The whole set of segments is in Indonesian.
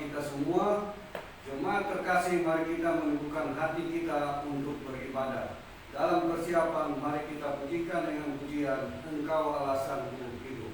kita semua. Jemaat terkasih, mari kita menundukkan hati kita untuk beribadah. Dalam persiapan, mari kita pujikan dengan pujian Engkau Alasanku Hidup.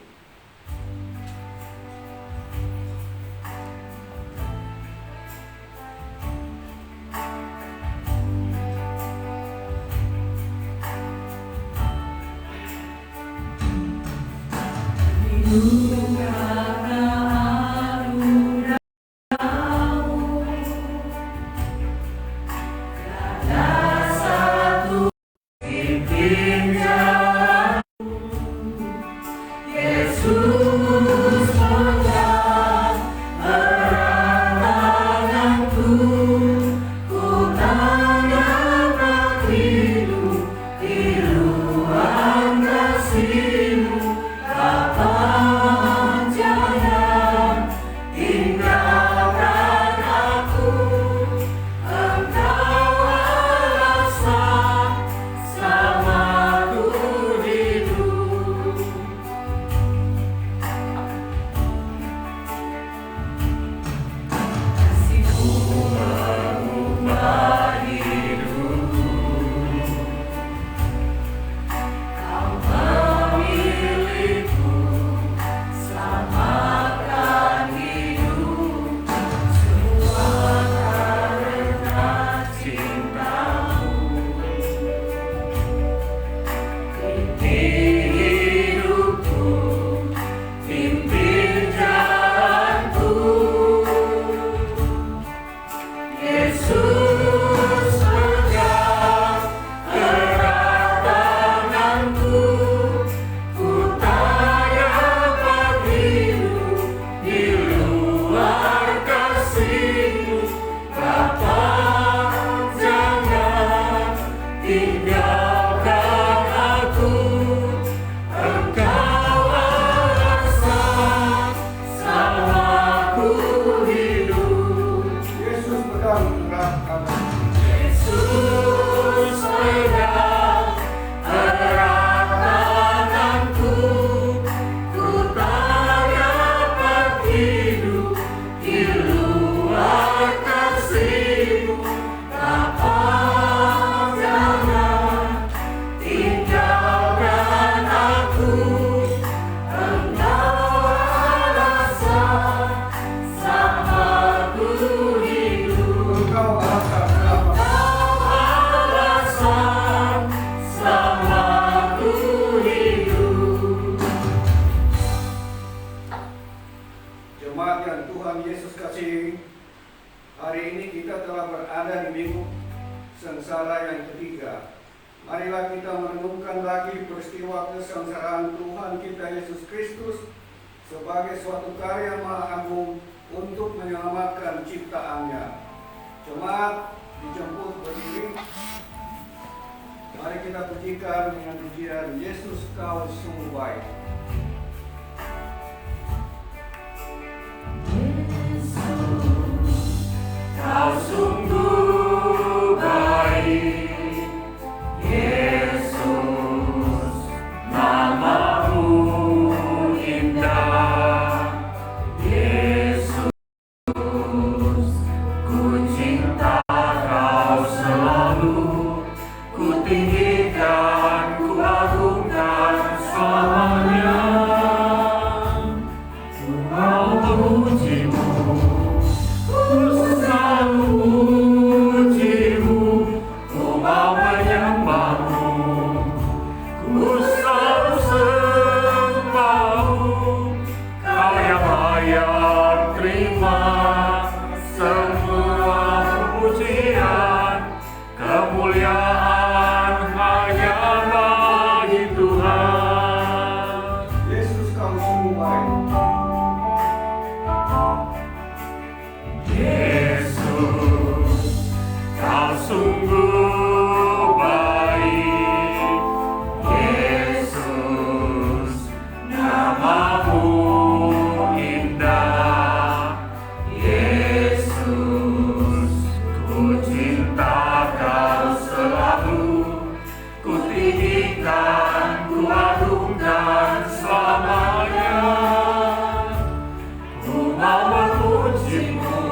Ku mau memujimu.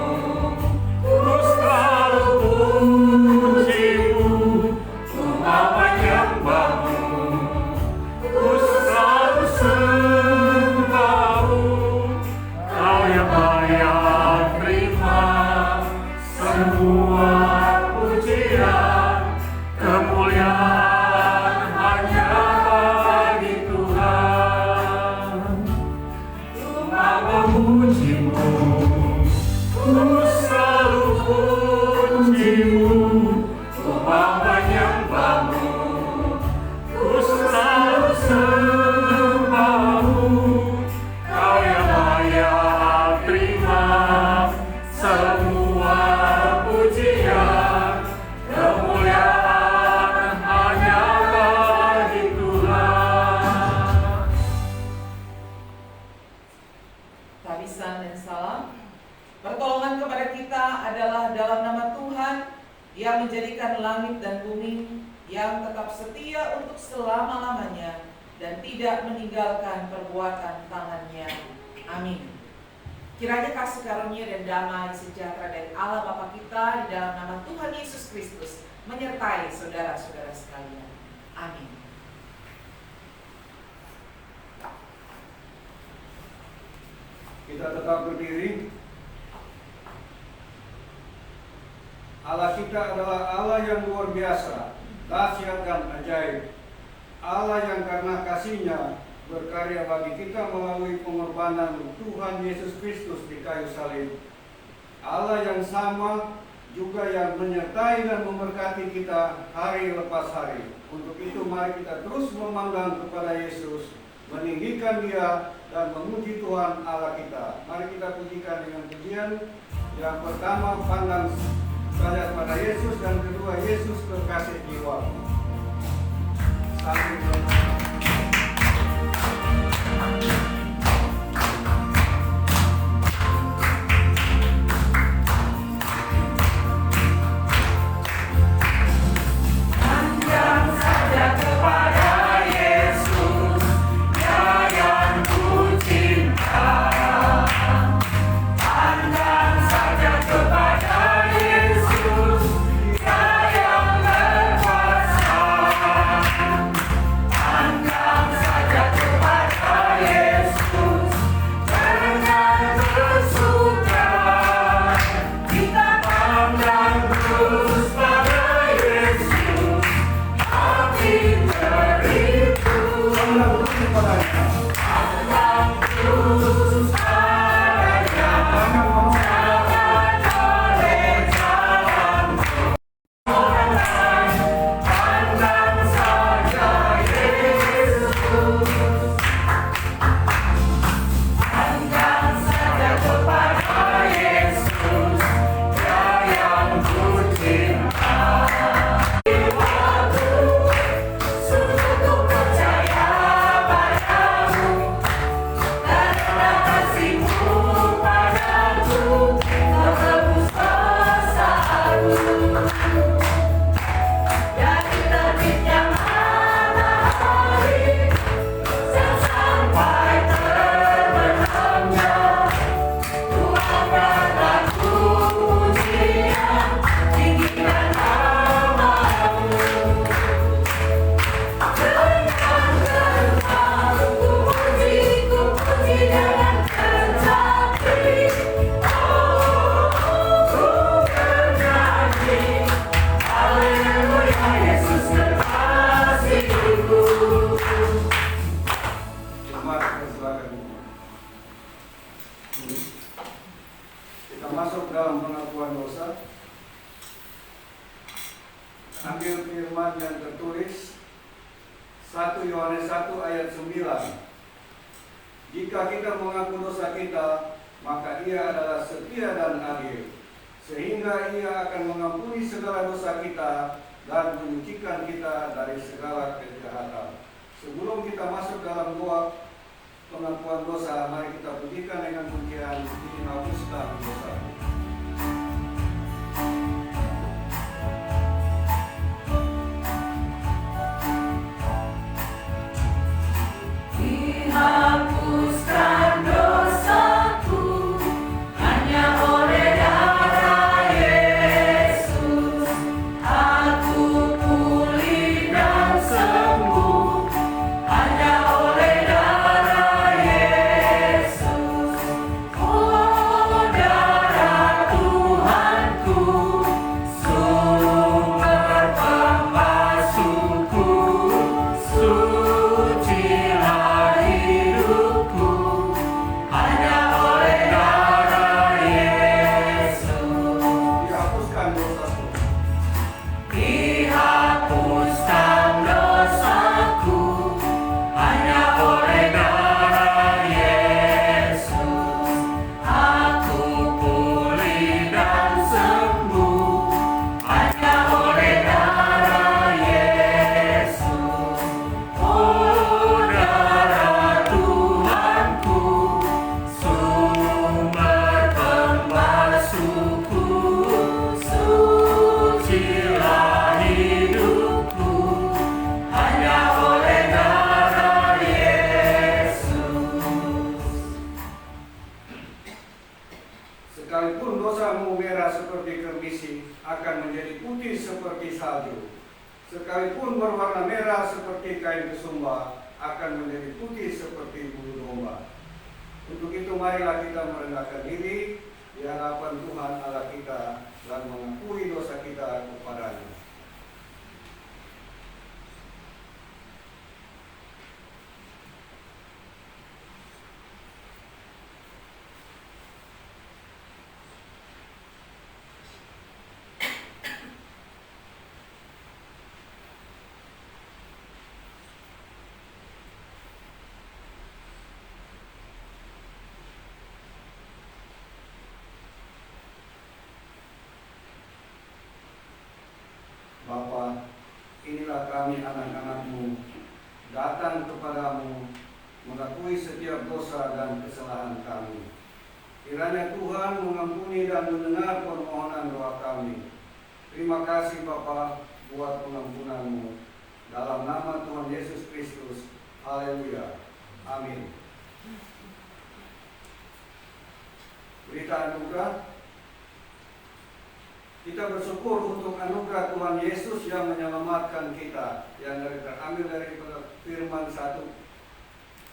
dalam nama Tuhan yang menjadikan langit dan bumi, yang tetap setia untuk selama-lamanya dan tidak meninggalkan perbuatan tangannya. Amin. Kiranya kasih karunia dan damai sejahtera dari Allah Bapa kita di dalam nama Tuhan Yesus Kristus menyertai saudara-saudara sekalian. Amin. Kita tetap berdiri. Allah kita adalah Allah yang luar biasa, dahsyat dan ajaib. Allah yang karena kasih-Nya berkarya bagi kita melalui pengorbanan Tuhan Yesus Kristus di kayu salib. Allah yang sama juga yang menyertai dan memberkati kita hari lepas hari. Untuk itu mari kita terus memandang kepada Yesus, meninggikan Dia dan memuji Tuhan Allah kita. Mari kita pujikan dengan pujian. Yang pertama, pandang saja pada Yesus, dan kedua, Yesus kekasih jiwa. Sambil ambil firman yang tertulis 1 Yohanes 1 ayat 9. Jika kita mengaku dosa kita, maka Ia adalah setia dan adil, sehingga Ia akan mengampuni segala dosa kita dan menyucikan kita dari segala kejahatan. Sebelum kita masuk dalam doa pengakuan dosa, mari kita pujikan dengan pujian dihapuskan dosa. Hapuskan dosaku hanya oleh darah Yesus. Aku pulih dan sembuh hanya oleh darah Yesus. Oh, darah Sekalipun dosamu merah seperti kermisi, akan menjadi putih seperti salju. Sekalipun berwarna merah seperti kain kesumba, akan menjadi putih seperti bulu domba. Untuk itu marilah kita merendahkan diri di hadapan Tuhan Allah kita dan mengakui dosa kita kepada-Nya. Bapa, inilah kami anak-anak-Mu, datang kepadamu, mengakui setiap dosa dan kesalahan kami. Kiranya Tuhan mengampuni dan mendengar permohonan doa kami. Terima kasih Bapa buat pengampunan-Mu. Dalam nama Tuhan Yesus Kristus. Haleluya. Amin. Berita anugerah. Kita bersyukur untuk anugerah Tuhan Yesus yang menyelamatkan kita, yang terambil dari firman 1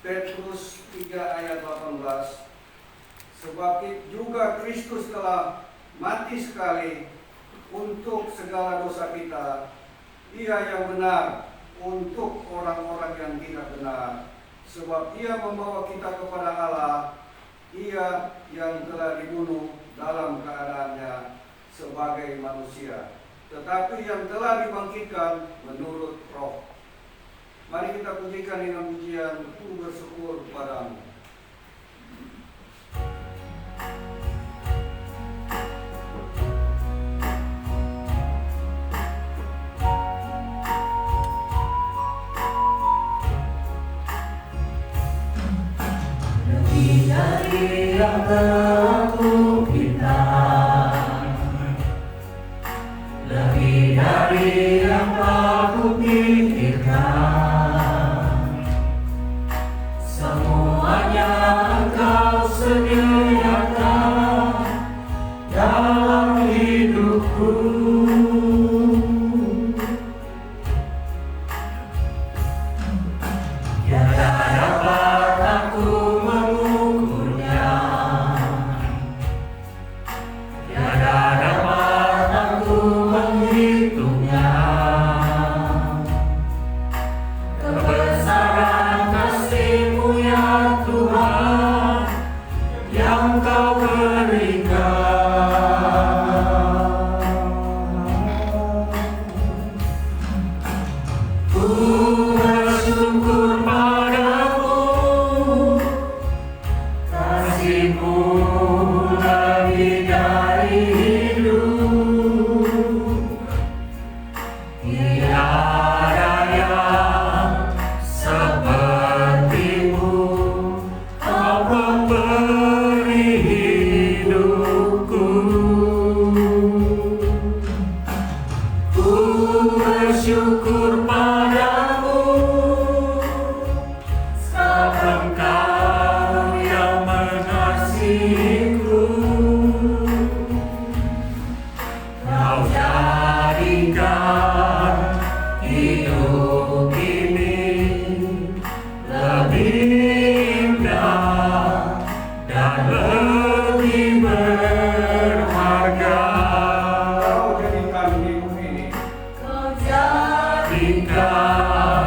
Petrus 3 ayat 18. Sebab juga Kristus telah mati sekali untuk segala dosa kita, Ia yang benar untuk orang-orang yang tidak benar. Sebab Ia membawa kita kepada Allah, Ia yang telah dibunuh dalam keadaannya sebagai manusia, tetapi yang telah dibangkitkan menurut Roh. Mari kita pujikan dengan pujian, Ku bersyukur kepadamu. Lebih dari yang telah Kupinta, lebih dari yang aku pikirkan, semuanya Engkau sediakan dalam hidupku. Tiada dapat aku mengukurnya, tiada dapat aku menghitungnya. Kebesaran kasih-Mu ya Tuhan yang Kau berikan. Ku bersyukur padamu, kasih-Mu lebih dari hidup. Tiada yang seperti-Mu, Kau memberi hidupku. Ku bersyukur padamu, sebab Engkau yang mengasihiku. Kau jadikan hidup ini lebih indah dan lebih berharga. Kau jadikan hidup ini Kau jadikan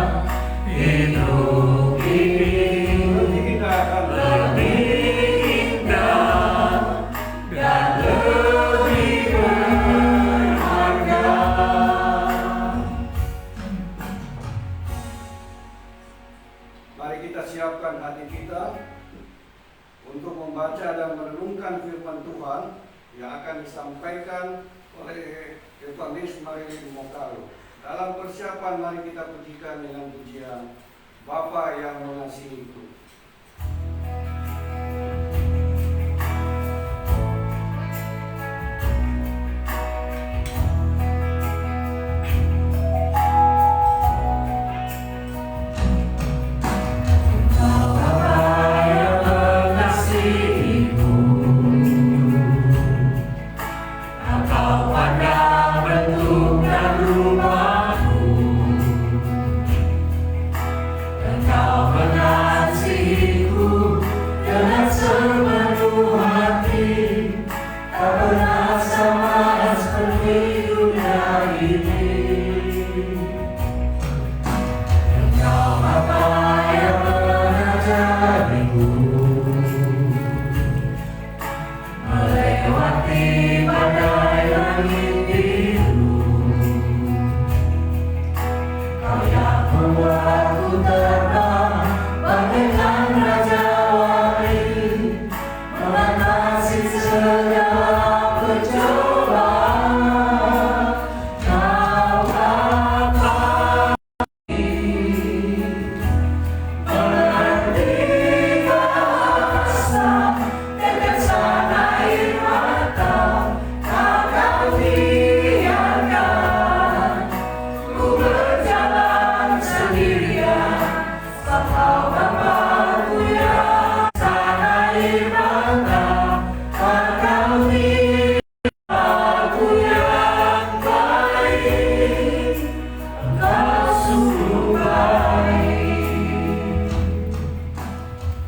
hidup ini lebih indah dan lebih indah dan lebih berharga. Mari kita siapkan hati kita untuk membaca dan merenungkan firman Tuhan yang akan disampaikan oleh Evangelis Marilyn Mokalo. Dalam persiapan mari kita pujikan dengan pujian Bapa yang mengasihiku. Bapa yang mengasihiku, ini. Engkau Bapa yang mengajariku melewati badai langit biru. Kau yang membuatku terbang bagaikan raja wali, mengatasi segala percobaan. Kau Bapa mengerti bahasa tetesan air mata, tak kau biarkan ku berjalan sendirian. Kau Bapa-Ku yang tetesan air mata, tak kau Aku yang baik, Engkau sungguh baik.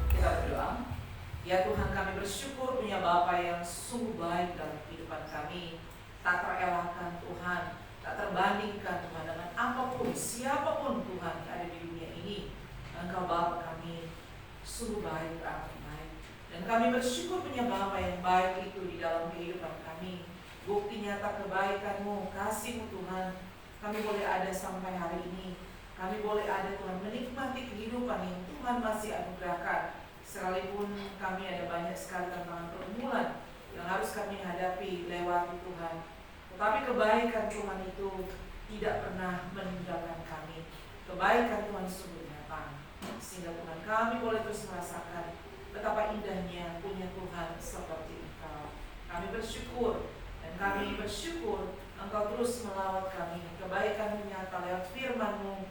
Kita berdoa. Ya Tuhan, kami bersyukur punya Bapa yang sungguh baik dalam kehidupan kami. Tak terelakkan Tuhan, tak terbandingkan Tuhan dengan apapun, siapapun Tuhan yang ada di dunia ini. Engkau Bapa kami sungguh baik, beramat baik. Dan kami bersyukur punya Bapa yang baik itu di dalam kehidupan kami. Bukti nyata kebaikan-Mu, kasih-Mu Tuhan, kami boleh ada sampai hari ini. Kami boleh ada Tuhan menikmati kehidupan yang Tuhan masih anugerahkan. Sekalipun kami ada banyak sekali tantangan pergumulan yang harus kami hadapi lewati Tuhan. Tetapi kebaikan Tuhan itu tidak pernah meninggalkan kami. Kebaikan Tuhan sungguh nyata. Sehingga Tuhan kami boleh terus merasakan betapa indahnya punya Tuhan seperti Engkau. Kami bersyukur dan kami bersyukur Engkau terus melawat kami. Kebaikan nyata lewat firman-Mu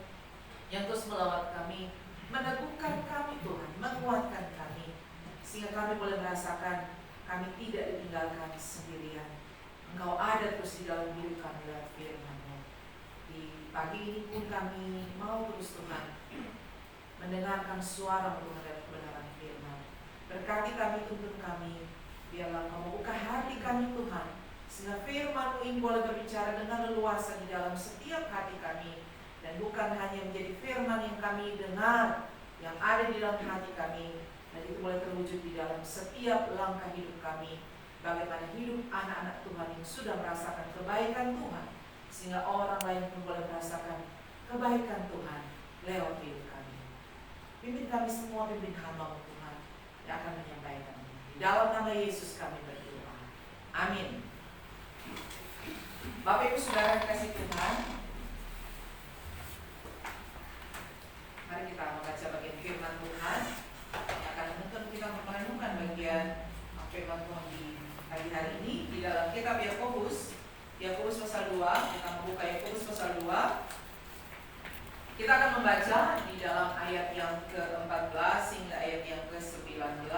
yang terus melawat kami, meneguhkan kami Tuhan, menguatkan kami, sehingga kami boleh merasakan kami tidak ditinggalkan sendirian. Engkau ada terus di dalam hidup kami lewat firman-Mu. Di pagi ini pun kami mau terus Tuhan mendengarkan suara Tuhan dari kebenaran firman. Berkati kami, tuntun kami, biarlah Engkau membuka hati kami Tuhan, sehingga firman-Mu ini boleh berbicara dengan leluasa di dalam setiap hati kami. Dan bukan hanya menjadi firman yang kami dengar, yang ada di dalam hati kami, dan itu boleh terwujud di dalam setiap langkah hidup kami. Bagaimana hidup anak-anak Tuhan yang sudah merasakan kebaikan Tuhan, sehingga orang lain pun boleh merasakan kebaikan Tuhan lewat hidup kami. Pimpin kami semua, pimpin hamba-Mu Tuhan yang akan menyampaikan. Di dalam nama Yesus kami berdoa. Amin. Bapak Ibu Saudara kasih Tuhan, mari kita membaca bagian firman Tuhan yang akan menuntun kita merenungkan bagian firman Tuhan di pagi hari ini di dalam kitab Yakobus pasal 2. Kita membuka Yakobus pasal 2. Kita akan membaca di dalam ayat yang ke-14 hingga ayat yang ke-19.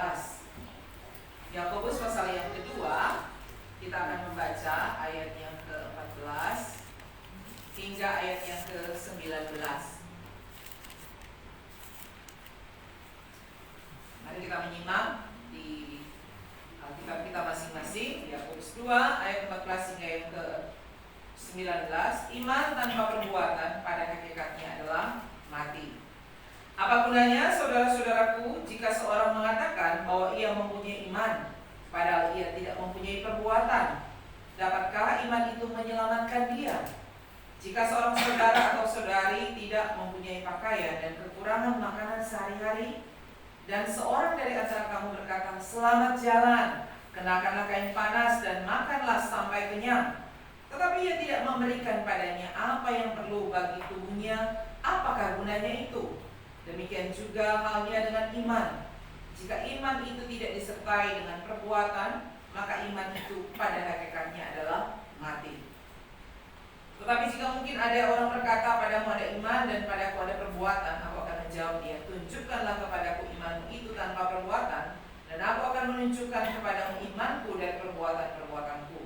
Yakobus pasal yang kedua, kita akan membaca ayat yang ke-14 hingga ayat yang ke-19. Mari kita menyimak di Alkitab kita masing-masing. Yakobus 2 ayat 14 hingga yang ke-19. Iman tanpa perbuatan pada hakikatnya adalah mati. Apa gunanya saudara-saudaraku jika seorang mengatakan bahwa ia mempunyai iman padahal ia tidak mempunyai perbuatan? Dapatkah iman itu menyelamatkan dia? Jika seorang saudara atau saudari tidak mempunyai pakaian dan kekurangan makanan sehari-hari, dan seorang dari antara kamu berkata, "Selamat jalan, kenakanlah kain panas dan makanlah sampai kenyang," tetapi ia tidak memberikan padanya apa yang perlu bagi tubuhnya, apakah gunanya itu? Demikian juga halnya dengan iman. Jika iman itu tidak disertai dengan perbuatan, maka iman itu pada hakikatnya adalah mati. Tetapi jika mungkin ada orang berkata, "Padamu ada iman dan padaku ada perbuatan," aku akan menjawab dia, "Tunjukkanlah kepadaku imanmu itu tanpa perbuatan, dan aku akan menunjukkan kepadamu imanku dari perbuatan-perbuatanku.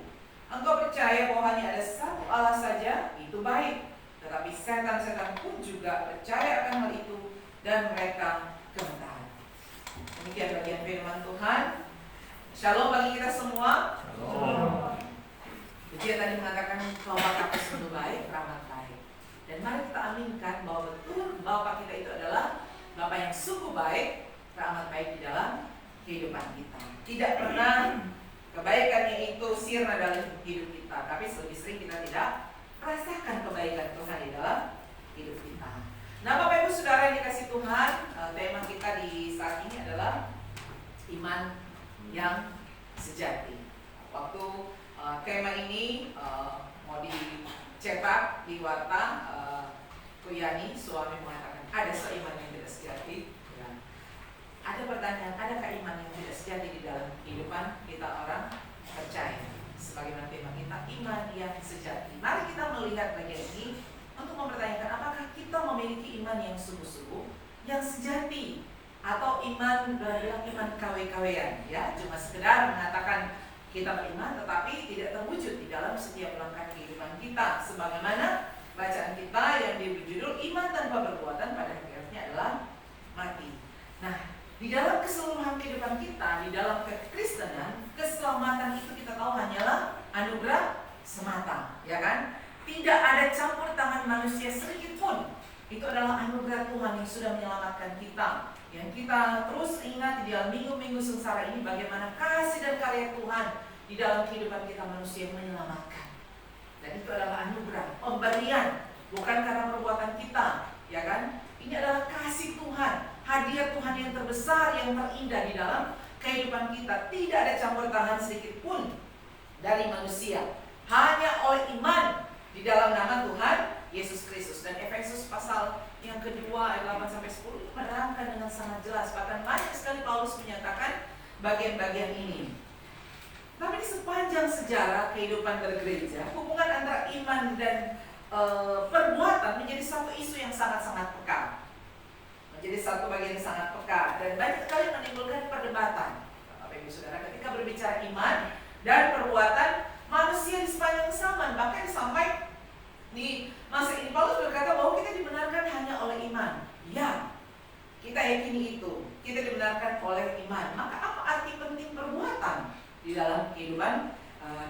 Engkau percaya bahwa hanya ada satu Allah saja, itu baik. Tetapi setan-setan pun juga percaya akan hal itu, dan mereka gemetar." Demikian bagian firman Tuhan. Shalom bagi kita semua. Shalom. Dia tadi mengatakan kalau Bapa sungguh baik. mengaminkan bahwa betul Bapa kita itu adalah Bapa yang sungguh baik, teramat baik di dalam kehidupan kita. Tidak pernah kebaikannya itu sirna dalam hidup kita, tapi lebih sering kita tidak merasakan kebaikan Tuhan di dalam hidup kita. Nah, Bapak Ibu Saudara yang dikasih Tuhan, tema kita di saat ini adalah iman yang sejati. Waktu tema ini mau dicetak di warta, Kuyani suami mengatakan ada seiman yang tidak sejati. Ya. Ada pertanyaan, adakah iman yang tidak sejati di dalam kehidupan kita orang percaya? Sebagaimana tema kita, iman yang sejati. Mari kita melihat bagian ini untuk mempertanyakan apakah kita memiliki iman yang sungguh-sungguh, yang sejati, atau iman adalah iman KW-KWan, ya, cuma sekedar mengatakan kita beriman tetapi tidak terwujud di dalam setiap langkah kehidupan kita. Sebagaimana bacaan kita yang berjudul iman tanpa perbuatan pada akhirnya adalah mati. Nah, di dalam keseluruhan kehidupan kita, di dalam kekristenan, keselamatan itu kita tahu hanyalah anugerah semata, ya kan? Tidak ada campur tangan manusia sedikit pun. Itu adalah anugerah Tuhan yang sudah menyelamatkan kita. Yang kita terus ingat di dalam minggu-minggu sengsara ini bagaimana kasih dan karya Tuhan di dalam kehidupan kita manusia yang menyelamatkan. Dan itu adalah anugerah, pemberian, bukan karena perbuatan kita, ya kan? Ini adalah kasih Tuhan, hadiah Tuhan yang terbesar, yang terindah di dalam kehidupan kita. Tidak ada campur tangan sedikit pun dari manusia. Hanya oleh iman di dalam nama Tuhan Yesus Kristus. Dan Efesus pasal yang kedua ayat 8-10 menerangkan dengan sangat jelas. Bahkan banyak sekali Paulus menyatakan bagian-bagian ini. Tapi di sepanjang sejarah kehidupan bergereja, hubungan antara iman dan perbuatan menjadi satu isu yang sangat-sangat peka. Menjadi satu bagian yang sangat peka. Dan banyak sekali menimbulkan perdebatan. Bapak Ibu Saudara, ketika berbicara iman dan perbuatan, manusia di sepanjang zaman, bahkan sampai di masa ini Paulus berkata bahwa kita dibenarkan hanya oleh iman. Ya, kita yakini itu. Kita dibenarkan oleh iman. Maka apa arti penting perbuatan di dalam kehidupan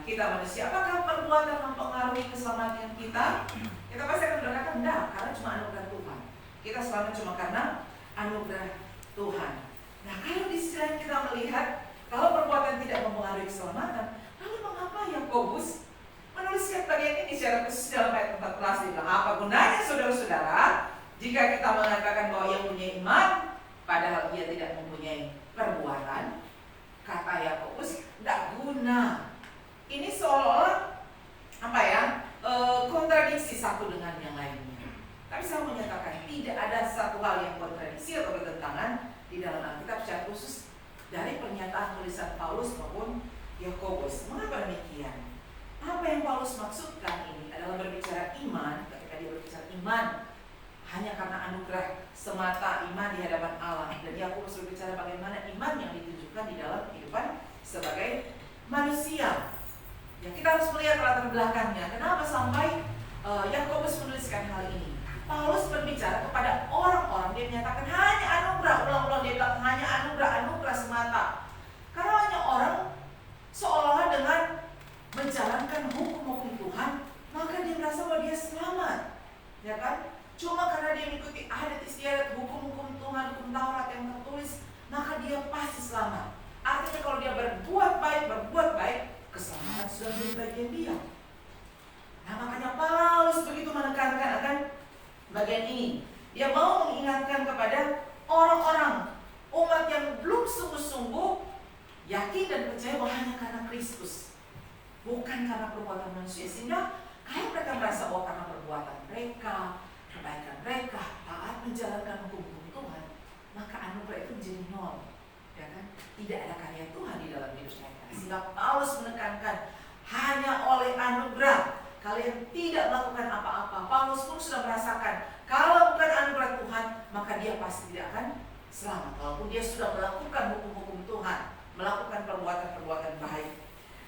kita manusia? Apakah perbuatan mempengaruhi keselamatan kita? Kita pasti akan berkata enggak, karena cuma anugerah Tuhan. Kita selamat cuma karena anugerah Tuhan. Nah, kalau di sisi lain kita melihat kalau perbuatan tidak mempengaruhi keselamatan, lalu mengapa Yakobus menuliskan bagian ini secara khusus dalam ayat 14? Dia bilang, apa gunanya saudara-saudara jika kita mengatakan bahwa ia punya iman padahal ia tidak mempunyai perbuatan? Kata Yakobus, tidak guna. Ini seolah-olah apa ya, kontradiksi satu dengan yang lainnya. Tapi saya menyatakan tidak ada satu hal yang kontradiksi atau bertentangan di dalam Alkitab secara khusus dari pernyataan tulisan Paulus maupun Yakobus. Mengapa demikian? Apa yang Paulus maksudkan ini adalah berbicara iman. Ketika dia berbicara iman hanya karena anugerah semata, iman di hadapan Allah. Dan Yakobus berbicara bagaimana iman yang ditunjukkan di dalam kehidupan sebagai manusia. Ya, kita harus melihat latar belakangnya. Kenapa sampai Yakobus menuliskan hal ini? Paulus berbicara kepada orang-orang, dia menyatakan hanya anugerah, ulang-ulang dia bilang hanya anugerah semata. Karena hanya orang seolah-olah dengan menjalankan hukum-hukum Tuhan, maka dia merasa bahwa dia selamat, ya kan? Cuma karena dia mengikuti adat istiadat hukum-hukum Tuhan, hukum Taurat yang tertulis, maka dia pasti selamat. Artinya kalau dia berbuat baik, keselamatan sudah menjadi bagian dia. Nah, makanya Paulus begitu menekankan akan bagian ini. Dia mau mengingatkan kepada orang-orang, umat yang belum sungguh-sungguh yakin dan percaya bahwa hanya karena Kristus, bukan karena perbuatan manusia. Sehingga kalau mereka merasa bahwa karena perbuatan mereka, kebaikan mereka, taat menjalankan hukum-hukum Tuhan, maka anugerah itu menjadi nol, ya kan? Tidak ada karya Tuhan di dalam hidup mereka. Sehingga Paulus menekankan hanya oleh anugerah kalian tidak melakukan apa-apa. Paulus pun sudah merasakan kalau bukan anugerah Tuhan, maka dia pasti tidak akan selamat. Walaupun dia sudah melakukan hukum-hukum Tuhan, melakukan perbuatan-perbuatan baik.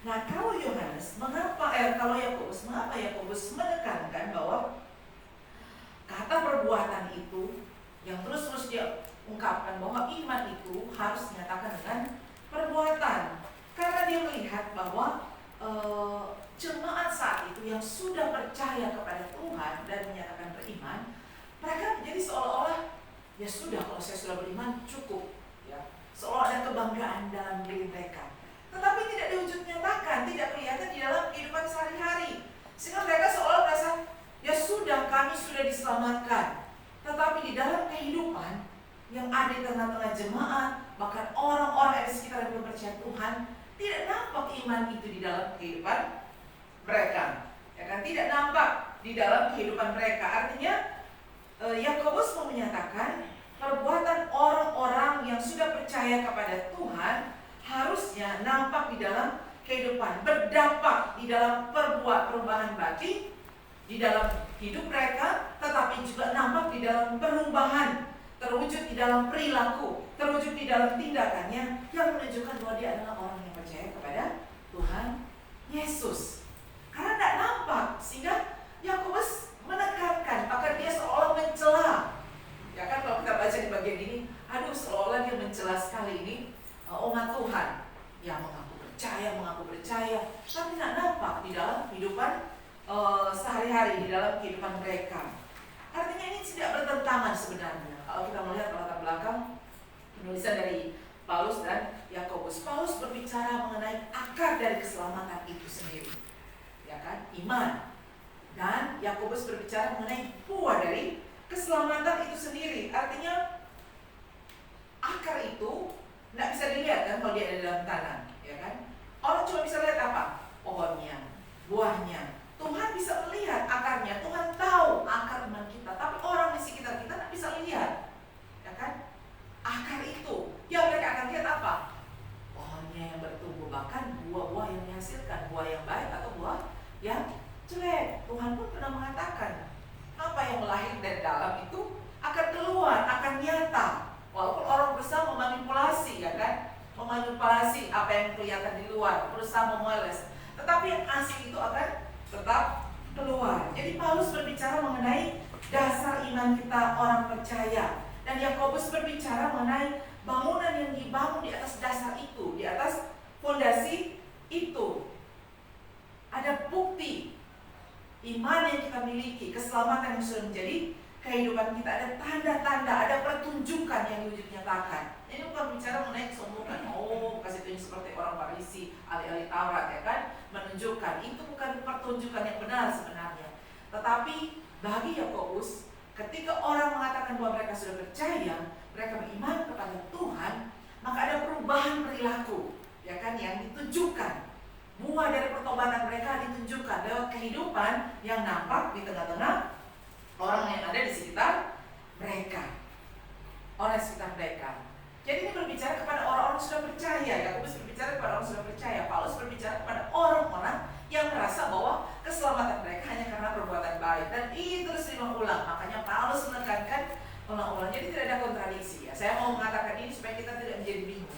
Nah, kalau Yakobus, mengapa Yakobus menekankan bahwa kata perbuatan itu yang terus-terus dia ungkapkan bahwa iman itu harus dinyatakan dengan perbuatan. Karena dia melihat bahwa jemaat saat itu yang sudah percaya kepada Tuhan dan menyatakan beriman, Mereka menjadi seolah-olah, ya sudah, kalau saya sudah beriman cukup, ya. Seolah ada kebanggaan dalam diri mereka. Tetapi tidak diwujud nyatakan, tidak kelihatan di dalam kehidupan sehari-hari. Sehingga mereka seolah merasa, ya sudah, kami sudah diselamatkan. Tetapi di dalam kehidupan yang ada di tengah-tengah jemaat, bahkan orang-orang di sekitar yang belum percaya Tuhan, tidak nampak iman itu di dalam kehidupan mereka. Ya kan? Tidak nampak di dalam kehidupan mereka. Artinya Yakobus mau menyatakan perbuatan orang-orang yang sudah percaya kepada Tuhan harusnya nampak di dalam kehidupan, berdampak di dalam perubahan batin di dalam hidup mereka, tetapi juga nampak di dalam perubahan, terwujud di dalam perilaku, terwujud di dalam tindakannya yang menunjukkan bahwa dia adalah orang yang percaya kepada Tuhan Yesus. Karena tidak nampak, sehingga Yakobus menekankan, maka dia seolah mencela. Ya kan, kalau kita baca di bagian ini, aduh, seolah dia mencela sekali ini umat Tuhan yang mengaku percaya, tapi tidak nampak di dalam kehidupan sehari-hari, di dalam kehidupan mereka. Artinya ini tidak bertentangan sebenarnya. Kalau kita melihat latar belakang penulisan dari Paulus dan Yakobus, Paulus berbicara mengenai akar dari keselamatan itu sendiri, ya kan, iman. Dan Yakobus berbicara mengenai buah dari keselamatan itu sendiri. Artinya akar itu tidak bisa dilihat kan kalau dia ada dalam tanah, ya kan? Orang cuma bisa lihat apa? Pohonnya, buahnya. Tuhan bisa melihat akarnya, Tuhan tahu akar iman kita, tapi orang di sekitar kita tidak bisa lihat, ya kan? Akar itu, yang mereka akan lihat apa? Pohonnya yang bertumbuh, bahkan buah-buah yang dihasilkan, buah yang baik atau buah yang jelek. Tuhan pun pernah mengatakan, apa yang lahir dari dalam itu akan keluar, akan nyata. Walaupun orang berusaha memanipulasi, ya kan? Memanipulasi apa yang kelihatan di luar, berusaha memoles, tetapi yang asli itu akan tetap keluar. Jadi Paulus berbicara mengenai dasar iman kita orang percaya, dan Yakobus berbicara mengenai bangunan yang dibangun di atas dasar itu, di atas fondasi itu. Ada bukti iman yang kita miliki, keselamatan yang sudah menjadi kehidupan kita, ada tanda-tanda, ada pertunjukan yang diwujud nyatakan. Ini bukan bicara mengenai kesombongan, kasih tunjuk seperti orang Farisi, ahli-ahli Taurat, ya kan, menunjukkan. Itu bukan pertunjukan yang benar sebenarnya. Tetapi bagi Yakobus, ketika orang mengatakan bahwa mereka sudah percaya, mereka beriman kepada Tuhan, maka ada perubahan perilaku, ya kan, yang ditunjukkan. Buah dari pertobatan mereka ditunjukkan lewat kehidupan yang nampak di tengah-tengah orang yang ada di sekitar mereka. Orang di sekitar mereka. Jadi ini berbicara kepada orang-orang sudah percaya. Yakobus berbicara kepada orang sudah percaya. Paulus berbicara kepada orang-orang yang merasa bahwa keselamatan mereka hanya karena perbuatan baik. Dan itu terus diulang. Makanya Paulus menekankan ulang-ulang. Jadi tidak ada kontradiksi, ya. Saya mau mengatakan ini supaya kita tidak menjadi bingung.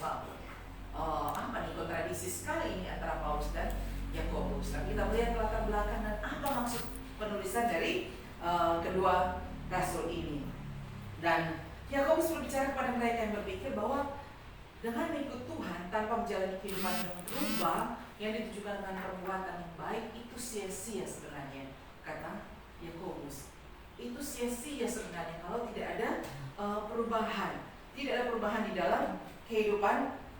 Apa nih kontradiksi sekali ini antara Paulus dan Yakobus. Dan kita melihat latar belakang dan apa maksud penulisan dari kedua rasul ini. Dan Yakobus berbicara kepada mereka yang berpikir bahwa dengan mengikut Tuhan tanpa menjalani kehidupan yang berubah, yang ditujukan dengan perbuatan yang baik, itu sia-sia sebenarnya, kata Yakobus. Itu sia-sia sebenarnya kalau tidak ada perubahan, tidak ada perubahan di dalam kehidupan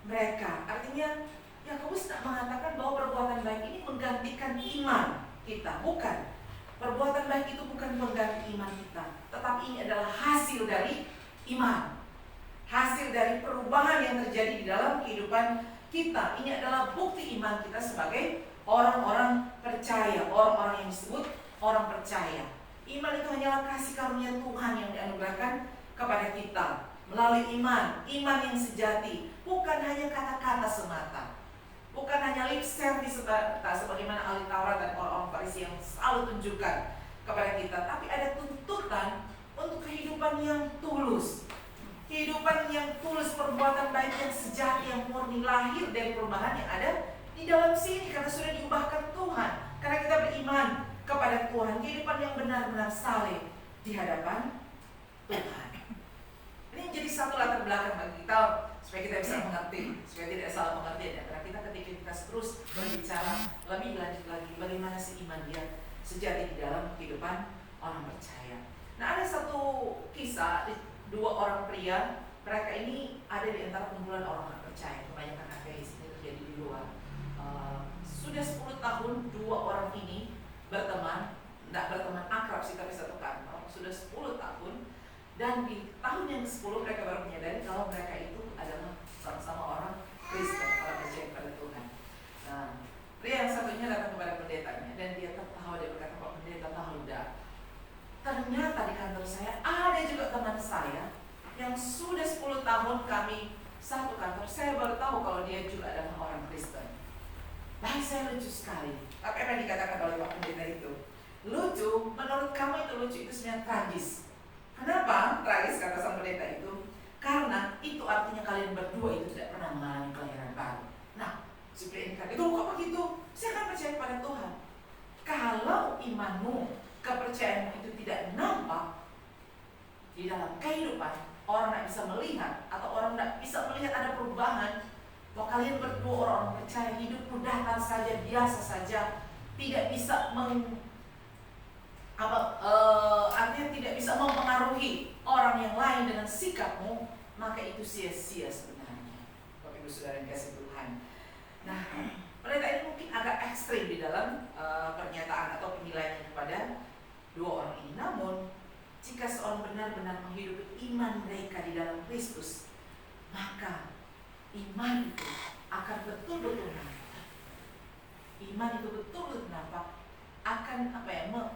mereka. Artinya Yakobus tidak mengatakan bahwa perbuatan baik ini menggantikan iman kita, bukan. Perbuatan baik itu bukan mengganti iman kita, tetapi ini adalah hasil dari iman, hasil dari perubahan yang terjadi di dalam kehidupan kita. Ini adalah bukti iman kita sebagai orang-orang percaya, orang-orang yang disebut orang percaya. Iman itu hanyalah kasih karunia Tuhan yang dianugerahkan kepada kita melalui iman yang sejati, bukan hanya kata-kata semata, bukan hanya lip service sebagaimana ahli Taurat dan orang-orang Farisi yang selalu tunjukkan kepada kita, tapi ada tuntutan untuk kehidupan yang tulus. Kehidupan yang tulus, perbuatan baik yang sejati, yang murni, lahir dari perubahan yang ada di dalam sini karena sudah diubahkan Tuhan. Karena kita beriman kepada Tuhan, kehidupan yang benar-benar saleh di hadapan Tuhan. Ini menjadi satu latar belakang bagi kita supaya kita bisa mengerti, supaya tidak salah mengerti. Karena kita ketika kita terus berbicara lebih lanjut lagi bagaimana sih iman dia sejati di dalam kehidupan orang percaya. Nah, ada satu kisah dua orang pria. Mereka ini ada di antara kumpulan orang tak percaya. Kebanyakan ateis ini terjadi di luar. Sudah 10 tahun dua orang ini berteman, tidak berteman akrab sih, tapi satu kantor. Sudah 10 tahun, dan di tahun yang ke-10 mereka baru menyadari kalau mereka itu adalah sama orang Kristen, orang percaya kepada Tuhan. Nah, pria yang satunya datang kepada pendetanya dan dia tertawa, dia berkata, "Pak pendeta, tahu tidak? Ternyata di kantor saya ada juga teman saya yang sudah 10 tahun kami satu kantor. Saya baru tahu kalau dia juga adalah orang Kristen." Bagi saya lucu sekali. Apa yang dikatakan oleh Pak Pendeta itu? Lucu, menurut kamu itu lucu, itu sebenarnya tragis. Kenapa tragis kata sang pendeta itu? Karena itu artinya kalian berdua itu tidak pernah mengalami kelahiran baru. Nah, si pria ini kata, itu kok begitu? Saya akan percaya pada Tuhan. Kalau imanmu, kepercayaanmu itu tidak nampak di dalam kehidupan, orang tidak bisa melihat, atau orang tidak bisa melihat ada perubahan, bahwa kalian berdua orang percaya hidupmu datar saja, biasa saja, tidak bisa artinya tidak bisa mempengaruhi orang yang lain dengan sikapmu, maka itu sia-sia sebenarnya. Bapak Ibu Saudara yang kasih Tuhan. Nah, pendeta ini mungkin agak ekstrim di dalam pernyataan atau penilaian kepada dua orang ini. Namun, jika seorang benar-benar menghidupi iman mereka di dalam Kristus, maka iman itu akan betul-betul nampak. Iman itu betul-betul nampak, akan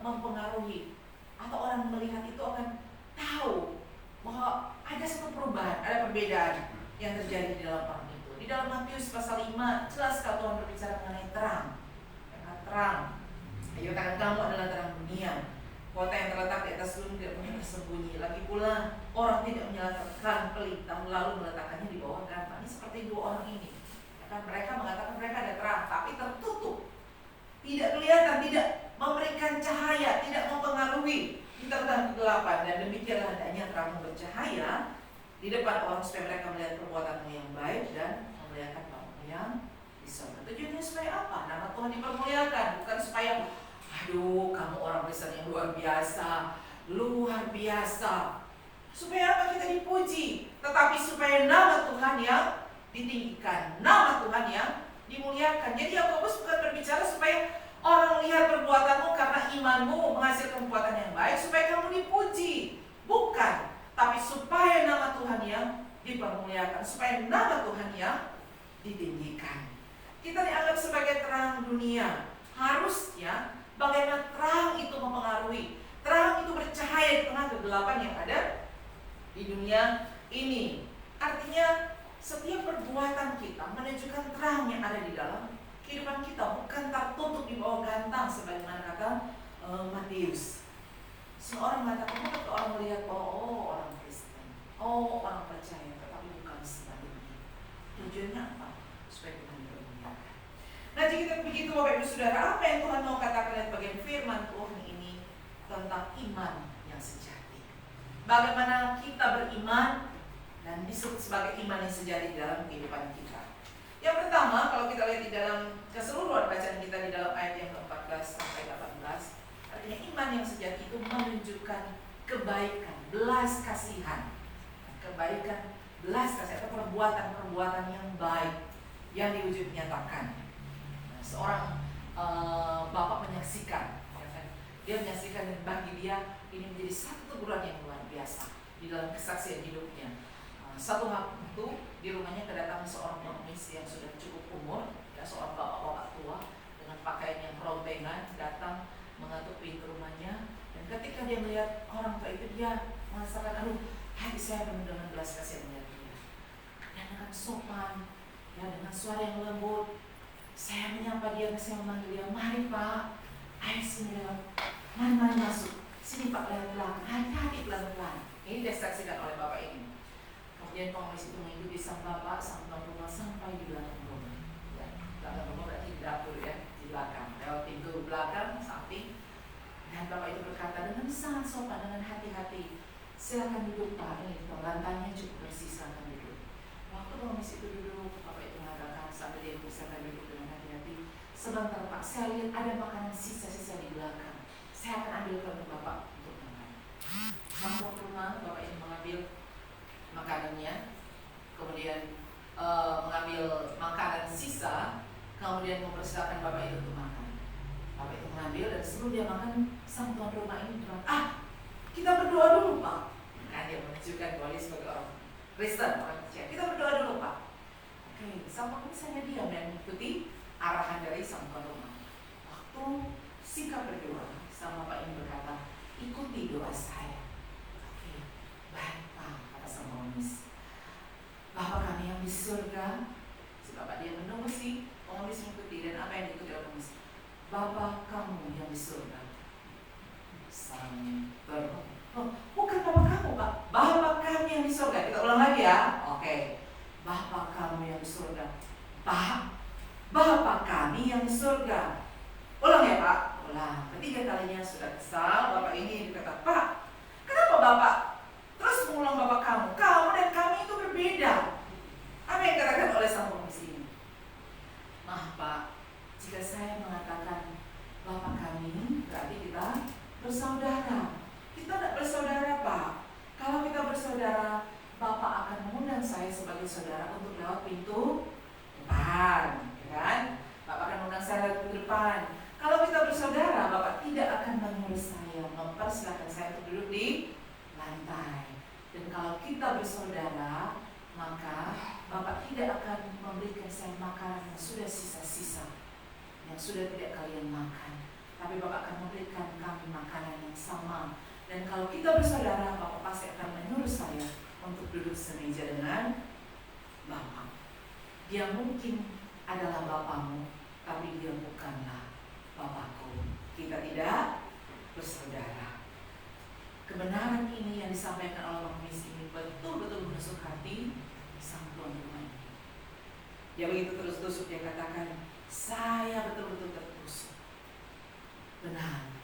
mempengaruhi, atau orang melihat itu akan tahu bahwa ada satu perubahan, ada perbedaan yang terjadi di dalam orang itu. Di dalam Matius pasal 5 jelas kalau Tuhan berbicara mengenai terang. Terang. Ayo, katakan kamu adalah terang dunia. Kota yang terletak di atas gunung tidak punya tersembunyi. Lagi pula orang tidak menyalakan pelita lalu meletakkannya di bawah gantang. Ini seperti dua orang ini. Kan mereka mengatakan mereka ada terang, tapi tertutup, tidak kelihatan, tidak memberikan cahaya, tidak mempengaruhi di tengah kegelapan. Dan demikianlah hendaknya terangmu bercahaya di depan orang supaya mereka melihat perbuatanmu yang baik dan memuliakan Bapa yang di surga. Tujuannya supaya apa? Nama Tuhan dipermuliakan, bukan supaya aduh kamu orang Kristen yang luar biasa, luar biasa. Supaya apa? Kita dipuji, tetapi supaya nama Tuhan yang ditinggikan, nama Tuhan yang dimuliakan. Jadi Yakobus bukan berbicara supaya orang lihat perbuatanmu karena imanmu menghasilkan perbuatan yang baik supaya kamu dipuji, bukan. Tapi supaya nama Tuhan yang dipermuliakan, supaya nama Tuhan yang ditinggikan. Kita dianggap sebagai terang dunia. Harusnya bagaimana terang itu mempengaruhi, terang itu bercahaya di tengah kegelapan yang ada di dunia ini. Artinya setiap perbuatan kita menunjukkan terang yang ada di dalam kehidupan kita, bukan tertutup di bawah gantang sebagaimana kata Matius. Seorang mengatakan, kenapa orang melihat oh orang Kristen, oh orang percaya, tetapi bukan sebaliknya. Tujuannya apa? Supaya Tuhan dipermuliakan. Nah, jika begitu Bapak Ibu Saudara, apa yang Tuhan mau katakan dari bagian firman Tuhan ini tentang iman yang sejati? Bagaimana kita beriman dan disebut sebagai iman yang sejati dalam kehidupan kita. Yang pertama, kalau kita lihat di dalam keseluruhan bacaan kita di dalam ayat yang ke-14 sampai 18, artinya iman yang sejati itu menunjukkan kebaikan, belas kasihan. Kebaikan, belas kasihan atau perbuatan-perbuatan yang baik yang diwujud nyatakan. Nah, seorang bapak menyaksikan, dia menyaksikan dan bagi dia ini menjadi satu teguran yang luar biasa di dalam kesaksian hidupnya. Satu waktu di rumahnya kedatangan seorang pengemis yang sudah cukup umur, ya, seorang bapak-bapak tua dengan pakaian yang rompengan datang mengetuk pintu rumahnya, dan ketika dia melihat orang tua itu dia merasakan, aduh, hati saya penuh dengan belas kasihan melihat dia. Dan dengan sopan, ya, dengan suara yang lembut, saya menyapa dia dan saya memanggil dia, mari Pak, ayo sini lewat, mari masuk, sini Pak lewat belakang, hati-hati pelan-pelan. Ini disaksikan oleh bapak ini. Kemudian pengemis itu mengikuti sang bapak, sang tuan rumah sampai di belakang rumah. Ya, belakang rumah berarti di dapur ya, di belakang. Lewat pintu belakang, samping. Dan bapak itu berkata dengan sangat sopan, dengan hati-hati, silakan duduk Pak, ini lantainya cukup bersih, silakan duduk. Waktu pengemis itu duduk, bapak itu mengatakan sambil dia silakan duduk dengan hati-hati, sebentar Pak, saya lihat ada makanan sisa-sisa di belakang. Saya akan ambilkan untuk bapak untuk makan. sang tuan rumah, bapak ini mengambil makanannya, kemudian mengambil makanan sisa, kemudian mempersilakan bapak itu untuk makan. Bapak itu mengambil dan sebelum dia makan, sang tuan rumah ini bilang, kita berdoa dulu Pak. Nah, dia menunjukkan bahwa dia sebagai orang Kristen, orang percaya. Kita berdoa dulu Pak. Oke, sang pengemis hanya diam dan mengikuti arahan dari sang tuan rumah. Waktu sikap berdoa, sang bapak ini berkata, ikuti doa saya. Oke, baik Pak, kata sang pengemis. Bapa kami yang di surga, si bapak dia menunggu si pengemis mengikuti, dan apa yang diikuti oleh pengemis? Bapa kamu yang di surga. Sang bukan Bapa kamu Pak, Bapa kami yang di surga. Kita ulang lagi ya. Oke, Bapa kamu yang di surga. Bapa kami yang di surga. Ulang ya Pak. Ulang. Ketiga kalinya sudah kesal, bapak ini berkata, Pak, kenapa Bapak terus mengulang Bapak kamu? Kamu dan kami itu berbeda. Apa yang dikatakan oleh sang pengemis ini? Maaf Pak, jika saya mengatakan Bapak kami, berarti kita bersaudara. Kita tidak bersaudara Pak. Kalau kita bersaudara, Bapak akan mengundang saya sebagai saudara untuk lewat pintu depan, ya kan? Bapak akan mengundang saya lewat pintu depan. Kalau kita bersaudara, Bapak tidak akan menyuruh saya, mempersilahkan saya untuk duduk di lantai. Dan kalau kita bersaudara, maka Bapak tidak akan memberikan saya makanan yang sudah sisa-sisa, yang sudah tidak kalian makan. Tapi Bapak akan memberikan kami makanan yang sama. Dan kalau kita bersaudara, Bapak pasti akan menyuruh saya untuk duduk semeja dengan Bapak. Dia mungkin adalah Bapamu, tapi dia bukanlah Bapakku. Kita tidak bersaudara. Kebenaran ini yang disampaikan oleh pengemis ini betul-betul menusuk hati sang tuan rumah ini. Dia begitu terus tusuk, dia katakan, saya betul-betul tertusuk. Benar.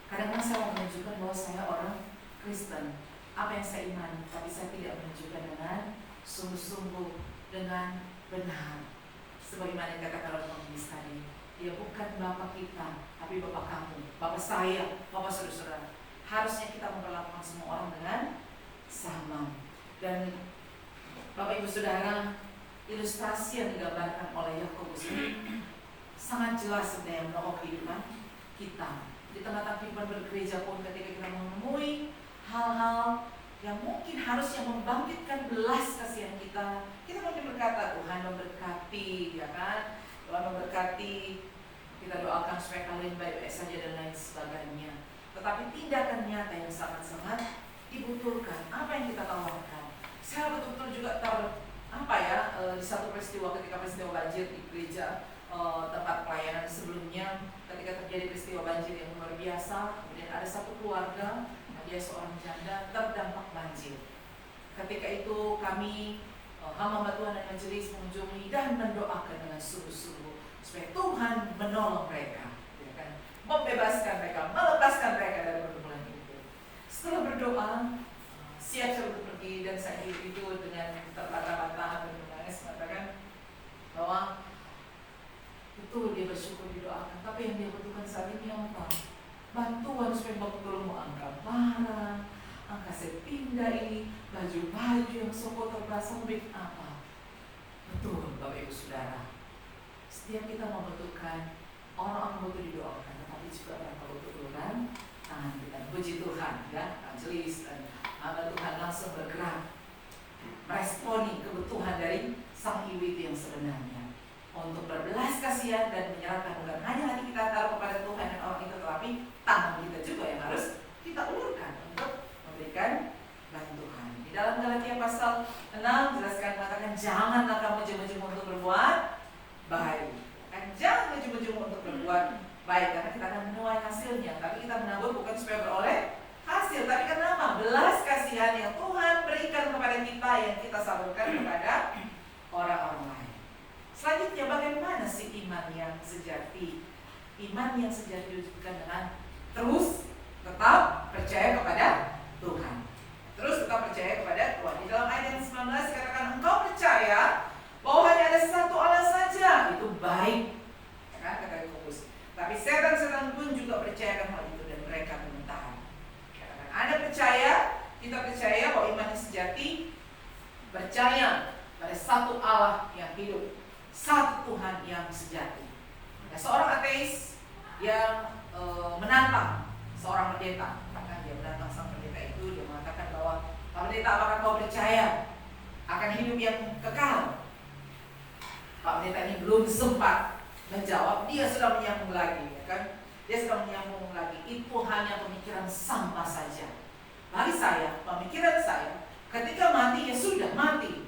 Kadang-kadang saya menunjukkan bahwa saya orang Kristen, apa yang saya imani, tapi saya tidak menunjukkan dengan sungguh-sungguh, dengan benar. Sebagaimana yang dikatakan oleh pengemis tadi, dia bukan Bapak kita, tapi Bapak kamu, Bapak saya, Bapak saudara-saudara. Harusnya kita memperlakukan semua orang dengan sama. Dan Bapak Ibu Saudara, ilustrasi yang digambarkan oleh Yakobus ini sangat jelas sebenarnya menolak kehidupan kita. Di tengah-tengah kehidupan bergereja pun, ketika kita menemui hal-hal yang mungkin harusnya membangkitkan belas kasihan kita mungkin berkata, Tuhan memberkati, ya kan? Tuhan memberkati, kita doakan supaya kalian baik-baik saja dan lain sebagainya. Tetapi tindakan nyata yang sangat-sangat dibutuhkan. Apa yang kita tawarkan? Saya betul-betul juga tahu di satu peristiwa, ketika peristiwa banjir di gereja tempat pelayanan sebelumnya, ketika terjadi peristiwa banjir yang luar biasa, kemudian ada satu keluarga, dia seorang janda terdampak banjir. Ketika itu kami hamba Tuhan dan majelis mengunjungi dan mendoakan dengan sungguh-sungguh supaya Tuhan menolong mereka, ya kan? Membebaskan mereka, melepaskan mereka dari pergumulan itu. Setelah berdoa, siap untuk pergi, dan saya itu dengan terbata-bata dan menangis mengatakan bahwa betul dia bersyukur didoakan, tapi yang dia butuhkan saat ini apa? Bantuan supaya betul mengangkat barang, angkat sepindah ini, baju-baju yang soko terbasah, apa? Betul, Bapak Ibu Saudara. Setiap kita membutuhkan, orang-orang butuh didoakan, tetapi juga mereka butuh tangan kita. Puji Tuhan, ya, majelis dan hamba Tuhan langsung bergerak meresponi kebutuhan dari sang ibu itu yang sebenarnya untuk berbelas kasihan dan menyerahkan, bukan hanya hati kita taruh kepada Tuhan dan orang itu, tetapi tangan kita juga yang harus kita ulurkan untuk memberikan bantuan. Di dalam Galatia pasal 6 jelaskan, mengatakan janganlah kamu jemu-jemu untuk berbuat baik. Jangan jemu-jemu untuk berbuat baik, karena kita akan menuai hasilnya. Tapi kita menabur bukan supaya beroleh hasil, tapi karena apa? Belas kasihan yang Tuhan berikan kepada kita, yang kita salurkan kepada orang-orang lain. Selanjutnya, bagaimana sih iman yang sejati? Iman yang sejati diwujudkan dengan terus tetap percaya kepada Tuhan. Terus tetap percaya kepada Tuhan. Di dalam ayat yang 19 dikatakan, engkau percaya bahwa hanya ada satu Allah saja, itu baik, ya kan, kata Yakobus. Tapi setan-setan pun juga percayakan hal itu dan mereka bertahan. Anda kita percaya bahwa iman yang sejati percaya pada satu Allah yang hidup, satu Tuhan yang sejati. Nah, seorang ateis yang menantang seorang pendeta, bahkan dia menantang sang pendeta itu, dia mengatakan bahwa Pak Pendeta, apakah kau percaya akan hidup yang kekal? Pak Pendeta ini belum sempat menjawab, dia sudah menyambung lagi, ya kan? Dia sudah menyambung lagi. Itu hanya pemikiran sampah saja. Bagi saya, pemikiran saya, ketika mati ya sudah mati.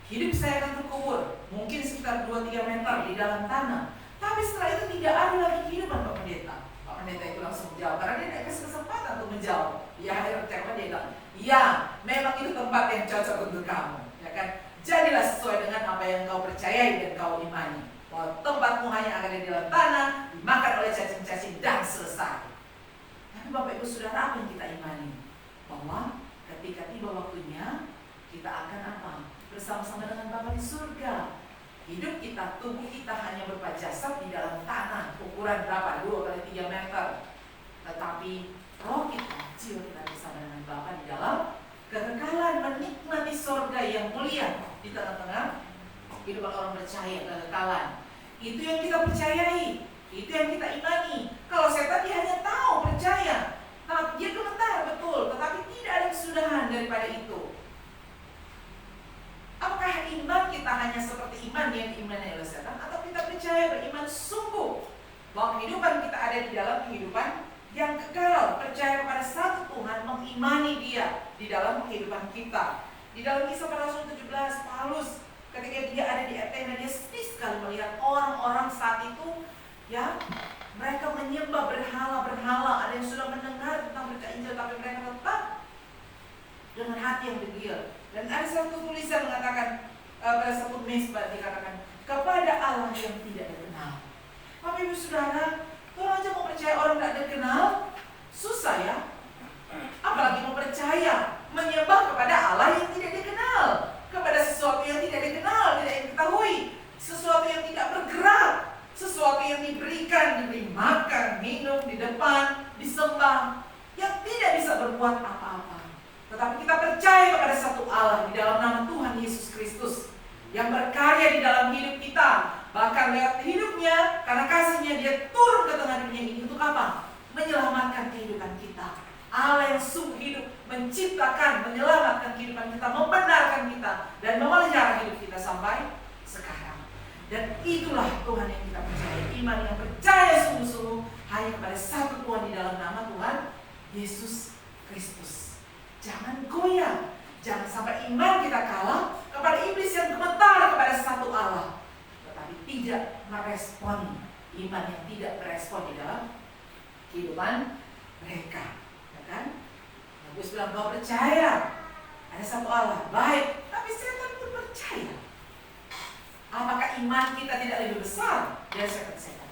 Hidup saya akan terkubur, mungkin sekitar 2-3 meter di dalam tanah. Tapi setelah itu tidak ada lagi kehidupan Pak Pendeta. Pak Pendeta itu langsung menjawab, karena dia tidak kasih kesempatan untuk menjawab. Ya, akhirnya dia bilang, ya, memang itu tempat yang cocok untuk kamu, ya kan? Jadilah sesuai dengan apa yang kau percayai dan kau imani. Bahwa tempatmu hanya ada di dalam tanah, dimakan oleh cacing-cacing dan selesai. Tapi Bapak Ibu Saudara, apa yang kita imani? Bahwa ketika tiba waktunya, kita akan apa? Bersama-sama dengan Bapa di surga. Hidup kita, tubuh kita hanya berupa jasad di dalam tanah, ukuran berapa? 2x3 meter. Tetapi roh kita, jiwa kita bersama dengan Bapa di dalam kekekalan, menikmati surga yang mulia di tengah-tengah kehidupan orang percaya, kekekalan. Itu yang kita percayai, itu yang kita imani. Kalau setan dia hanya tahu, percaya, nah, dia komentar betul, tetapi tidak ada kesudahan daripada itu. Apakah iman kita hanya seperti iman yang diimani oleh setan, atau kita percaya beriman sungguh bahwa kehidupan kita ada di dalam kehidupan yang kekal, percaya kepada satu Tuhan, mengimani Dia di dalam kehidupan kita. Di dalam Kisah Para Rasul 17, Paulus ketika dia ada di Athena, dia sedih sekali melihat orang-orang saat itu, ya, mereka menyembah berhala-berhala. Ada yang sudah mendengar tentang berita Injil, tapi mereka tetap dengan hati yang degil. Dan ada satu tulisan mengatakan, pada satu mesbah dikatakan, kepada Allah yang tidak dikenal. Bapak Ibu Saudara, kalau aja mau percaya orang tidak dikenal, susah ya. Apalagi mau percaya, menyembah kepada Allah yang tidak dikenal, kepada sesuatu yang tidak dikenal, tidak diketahui, sesuatu yang tidak bergerak, sesuatu yang diberikan, diberi makan, minum di depan, disembah, yang tidak bisa berbuat apa-apa. Tetapi kita percaya kepada satu Allah di dalam nama Tuhan Yesus Kristus yang berkarya di dalam hidup kita. Bahkan lewat hidupnya, karena kasihnya dia turun ke tengah dunia ini untuk apa? Menyelamatkan kehidupan kita. Allah yang sungguh hidup, menciptakan, menyelamatkan kehidupan kita, membenarkan kita, dan memelihara hidup kita sampai sekarang. Dan itulah Tuhan yang kita percaya. Iman yang percaya sungguh-sungguh hanya kepada satu Tuhan di dalam nama Tuhan Yesus Kristus. Jangan goyah, jangan sampai iman kita kalah kepada iblis yang gemetar kepada satu Allah, tetapi tidak merespon, iman yang tidak merespon di dalam kehidupan mereka, ya kan? Bagus bilang kau percaya ada satu Allah, baik, tapi setan pun percaya. Apakah iman kita tidak lebih besar dari setan-setan?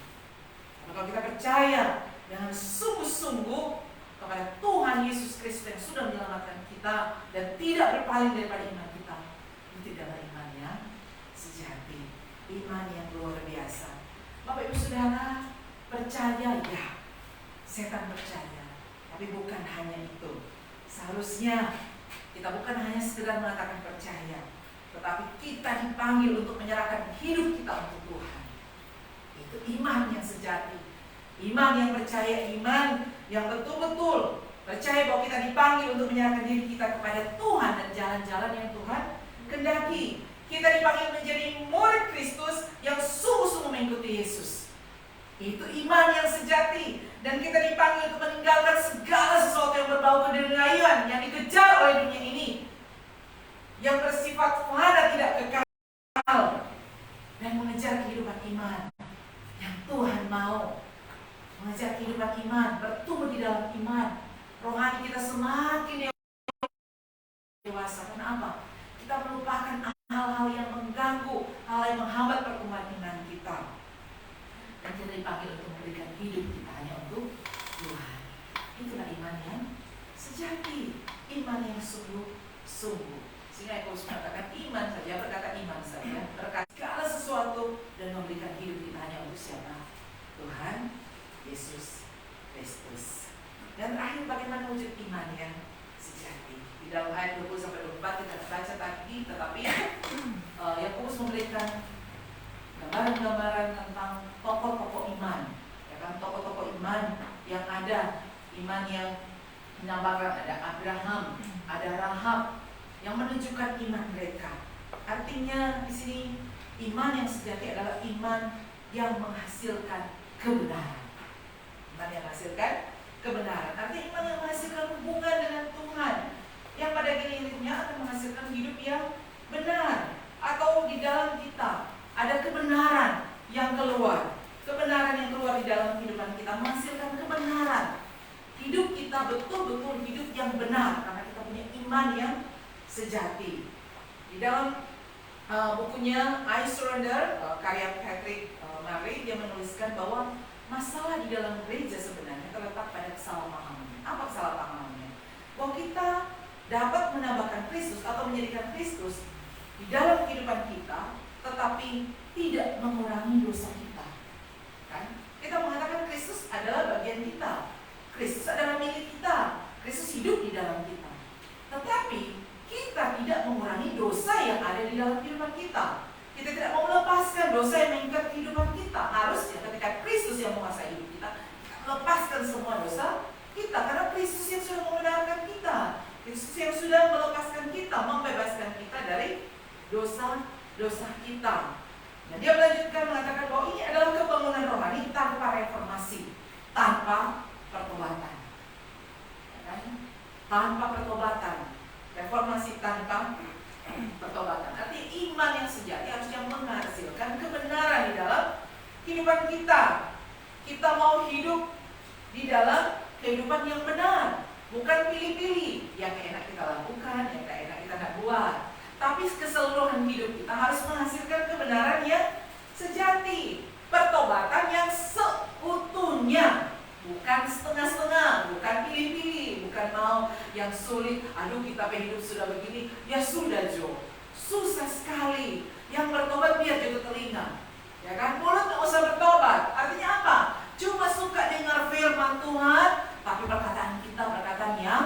Apakah kita percaya dengan sungguh-sungguh kepada Tuhan Yesus Kristus yang sudah menyelamatkan kita dan tidak berpaling daripada iman kita? Itu adalah iman yang sejati, iman yang luar biasa. Bapak Ibu Saudara, percaya ya, setan percaya, tapi bukan hanya itu. Seharusnya kita bukan hanya sekedar mengatakan percaya, tetapi kita dipanggil untuk menyerahkan hidup kita untuk Tuhan. Itu iman yang sejati, iman yang percaya, iman yang betul-betul percaya bahwa kita dipanggil untuk menyerahkan diri kita kepada Tuhan dan jalan-jalan yang Tuhan kehendaki. Kita dipanggil menjadi murid Kristus yang sungguh-sungguh mengikuti Yesus. Itu iman yang sejati. Dan kita dipanggil untuk meninggalkan segala sesuatu yang berbau keduniaan yang dikejar oleh dunia ini, yang bersifat fana, tidak kekal, dan mengejar kehidupan iman yang Tuhan mau. Mengejar kehidupan iman, bertumbuh di dalam iman. Rohani kita semakin dewasa. Kenapa? Kita melupakan hal-hal yang mengganggu, hal yang menghambat pertumbuhan iman kita. Dan kita dipanggil untuk memberikan hidup kita hanya untuk Tuhan. Itulah iman yang sejati, iman yang sungguh-sungguh. Sehingga Paulus mengatakan iman saja, berkata iman saja, berkata segala sesuatu dan memberikan hidup kita hanya untuk siapa? Tuhan Yesus Kristus. Dan terakhir, bagaimana wujud iman yang sejati. Di dalam ayat 20-24 kita baca tadi, tetapi Yakobus memberikan gambaran-gambaran tentang tokoh-tokoh iman, ya kan, tokoh-tokoh iman yang ada, iman yang menambahkan ada Abraham, ada Rahab yang menunjukkan iman mereka. Artinya di sini iman yang sejati adalah iman yang menghasilkan kebenaran. Iman yang menghasilkan kebenaran. Artinya iman yang menghasilkan hubungan dengan Tuhan, yang pada akhirnya akan menghasilkan hidup yang benar. Atau di dalam kita ada kebenaran yang keluar. Kebenaran yang keluar di dalam kehidupan kita menghasilkan kebenaran. Hidup kita betul-betul hidup yang benar karena kita punya iman yang sejati. Di dalam bukunya I Surrender, karya Patrick Murray, dia menuliskan bahwa masalah di dalam gereja sebenarnya terletak pada kesalahpahaman. Apa kesalahpahamannya? Bahwa kita dapat menambahkan Kristus atau menjadikan Kristus di dalam kehidupan kita, tetapi tidak mengurangi dosa kita. Kan? Kita mengatakan Kristus adalah bagian kita, Kristus adalah milik kita, Kristus hidup di dalam kita. Tetapi kita tidak mengurangi dosa yang ada di dalam kehidupan kita. Kita tidak mau melepaskan dosa yang mengikat kehidupan kita. Harusnya ketika Kristus yang menguasai hidup kita, kita melepaskan semua dosa kita, karena Kristus yang sudah membenarkan kita, Kristus yang sudah melepaskan kita, membebaskan kita dari dosa kita. Nah, dia melanjutkan mengatakan bahwa ini adalah kebangunan rohani tanpa reformasi, tanpa pertobatan. Ya kan? Tanpa pertobatan. Reformasi tanpa pertobatan. Artinya iman yang sejati harusnya menghasilkan kebenaran di dalam kehidupan kita. Kita mau hidup di dalam kehidupan yang benar, bukan pilih-pilih yang enak kita lakukan, yang tidak enak kita nggak buat. Tapi keseluruhan hidup kita harus menghasilkan kebenaran yang sejati, pertobatan yang seutuhnya, bukan setengah-setengah, bukan pilih-pilih, bukan mau yang sulit. Aduh, kita hidup sudah begini, ya sudah Jo, susah sekali. Yang bertobat biar jatuh telinga, ya kan? Mulut nggak usah bertobat. Artinya apa? Cuma suka dengar firman Tuhan, tapi perkataan kita perkataan yang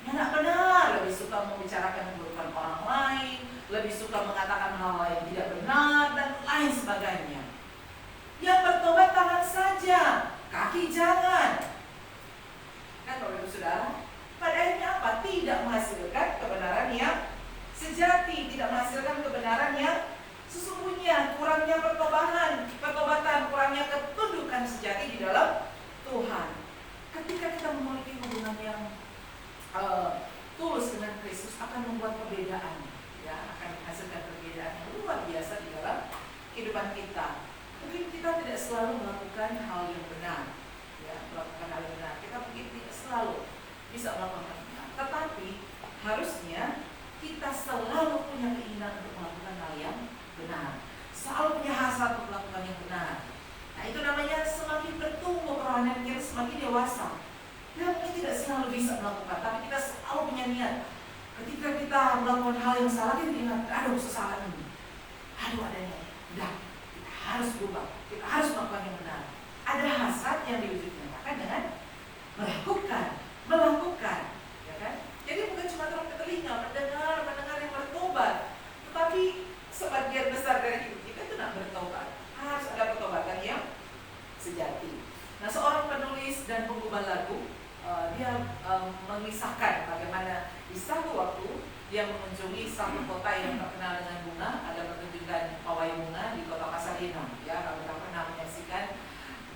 tidak benar. Lebih suka membicarakan keburukan orang lain, lebih suka mengatakan hal yang tidak benar, dan lain sebagainya. Yang bertobat tangan saja, kaki jangan. Kan Bapak Ibu Saudara, pada akhirnya apa? Tidak menghasilkan kebenaran yang sejati, tidak menghasilkan kebenaran yang sesungguhnya. Kurangnya pertobatan, kurangnya ketundukan sejati di dalam Tuhan. Ketika kita memiliki hubungan yang tulus dengan Kristus, akan membuat perbedaan, ya, akan menghasilkan perbedaan yang luar biasa di dalam kehidupan kita. Mungkin kita tidak selalu melakukan hal yang benar, ya, melakukan hal yang benar. Kita mungkin tidak selalu bisa melakukan hal yang benar, tetapi harusnya kita selalu punya keinginan untuk melakukan hal yang benar, selalu punya hasrat untuk melakukan yang benar. Nah, itu namanya semakin bertumbuh kerohanian kita, semakin dewasa. Kita mungkin tidak selalu bisa melakukan, tapi kita selalu punya niat. Ketika kita melakukan hal yang salah, kita ingat, aduh kesalahan ini, aduh adanya, udah, kita harus berubah, kita harus melakukan yang benar. Ada hasrat yang diwujudkan dengan melakukan, ya kan? Jadi bukan cuma terus ke telinga, mendengar yang bertobat, tetapi sebagian besar dari hidup kita itu tidak bertobat. Harus ada pertobatan yang sejati. Nah, seorang penulis dan penggubah lagu, dia mengisahkan bagaimana di satu waktu dia mengunjungi satu kota yang terkenal dengan bunga, ada pertunjukan pawai bunga di kota Pasadena. Ya, kalau kita pernah menyaksikan.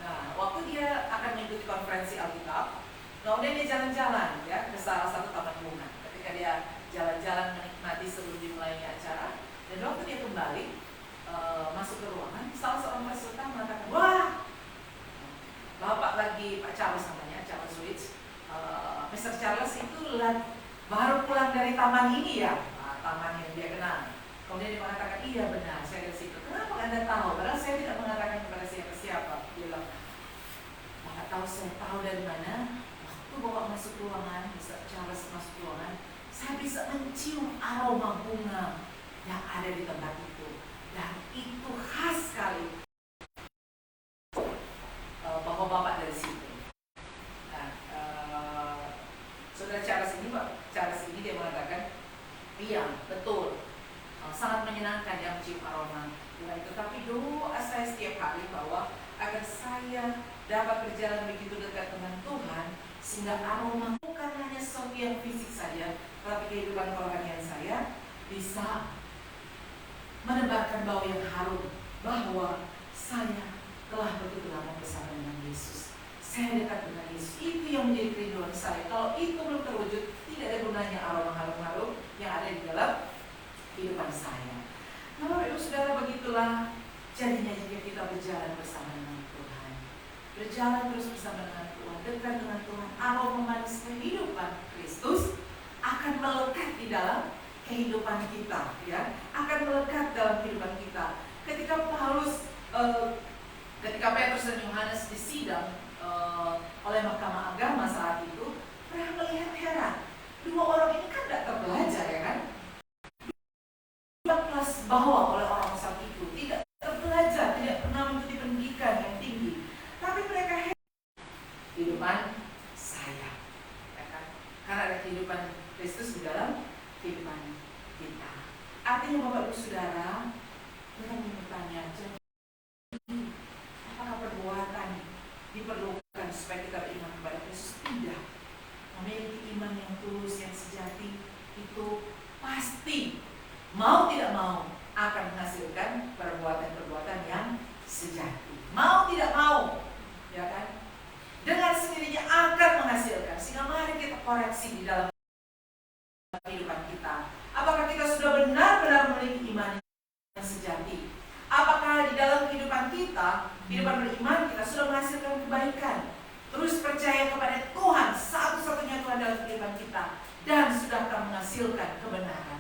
Nah, waktu dia akan mengikuti konferensi Alkitab, kemudian dia jalan-jalan, ya, ke salah satu taman bunga. Ketika dia jalan-jalan menikmati sebelum dimulainya acara, dan waktu dia kembali masuk ke ruangan, salah seorang peserta mengatakan, wah, Bapak lagi, Pak Charles namanya, Charles Switch, Mr. Charles itu baru pulang dari taman ini ya, taman yang dia kenal. Kemudian dia mengatakan, iya benar, saya dari situ. Kenapa Anda tahu? Padahal saya tidak mengatakan kepada siapa-siapa. Dia bilang, nggak tahu, saya tahu dari mana. Waktu Bapak masuk ruangan, Mr. Charles masuk ruangan, saya bisa mencium aroma bunga yang ada di tempat itu. Dan itu khas sekali bahwa Bapak dari situ. Nah, saudara Charles ini, Pak Charles Iya, betul. Sangat menyenangkan ya mencium aroma Tuhan itu. Tapi doa saya setiap hari bahwa agar saya dapat berjalan begitu dekat dengan Tuhan, sehingga aroma bukan hanya sesuatu yang fisik saja, tapi kehidupan kerohanian saya bisa menebarkan bau yang harum bahwa saya telah begitu lama bersama dengan Yesus. Saya dekat dengan Yesus. Itu yang menjadi kerinduan saya. Kalau itu belum terwujud, tidak ada gunanya aroma harum-harum yang ada di dalam kehidupan saya. Bapak Ibu Saudara, begitulah jadinya jika kita berjalan bersama dengan Tuhan, berjalan terus bersama dengan Tuhan, dekat dengan Tuhan, aroma manis kehidupan Kristus akan melekat di dalam kehidupan kita, ya, akan melekat dalam kehidupan kita. Ketika Petrus dan Yohanes disidang oleh Mahkamah Agama saat itu, mereka melihat heran, dua orang ini kan tidak terbelajar, ya kan? Kelas bawah oleh orang saat itu, tidak terbelajar, tidak pernah mengikuti pendidikan yang tinggi, tapi mereka kehidupan saya, ya kan? Karena ada kehidupan Kristus di dalam kehidupan kita. Artinya Bapak Ibu Saudara, kita bertanya, jadi apakah perbuatan diperlukan supaya kita beriman kepada Kristus? Tidak. Memiliki iman yang tulus, yang sejati, itu pasti mau tidak mau akan menghasilkan perbuatan-perbuatan yang sejati. Mau tidak mau, ya kan? Dengan sendirinya akan menghasilkan. Sehingga mari kita koreksi di dalam kehidupan kita. Apakah kita sudah benar-benar memiliki iman yang sejati? Apakah di dalam kehidupan kita, kehidupan beriman kita sudah menghasilkan kebaikan? Terus percaya kepada Tuhan, satu-satunya Tuhan dalam kehidupan kita, dan sudahkah menghasilkan kebenaran?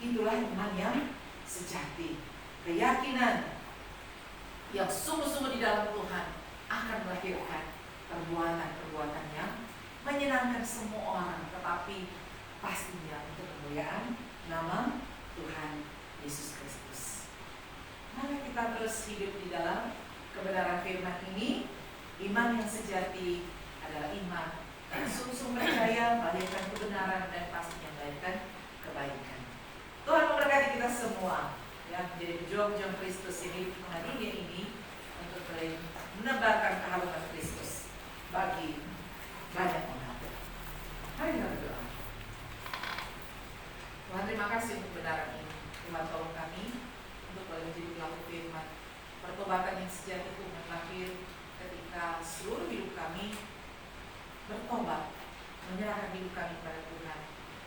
Itulah iman yang sejati. Keyakinan yang sungguh-sungguh di dalam Tuhan akan melahirkan perbuatan-perbuatan yang menyenangkan semua orang, tetapi pastinya untuk kemuliaan nama Tuhan Yesus Kristus. Mari kita terus hidup di dalam kebenaran firman ini. Iman yang sejati adalah iman yang sungguh-sungguh percaya melahirkan kebenaran dan pastinya melahirkan kebaikan. Tuhan memberkati kita semua yang menjadi pejuang-pejuang Kristus yang hidup di tengah dunia ini untuk menebarkan keharuman Kristus bagi banyak orang. Mari kita berdoa. Tuhan, terima kasih untuk kebenaran ini. Tuhan, tolong kami untuk boleh menjadi pelaku firman. Pertobatan yang sejati itu lahir ketika seluruh hidup kami bertobat, menyerahkan hidup kami kepada Tuhan,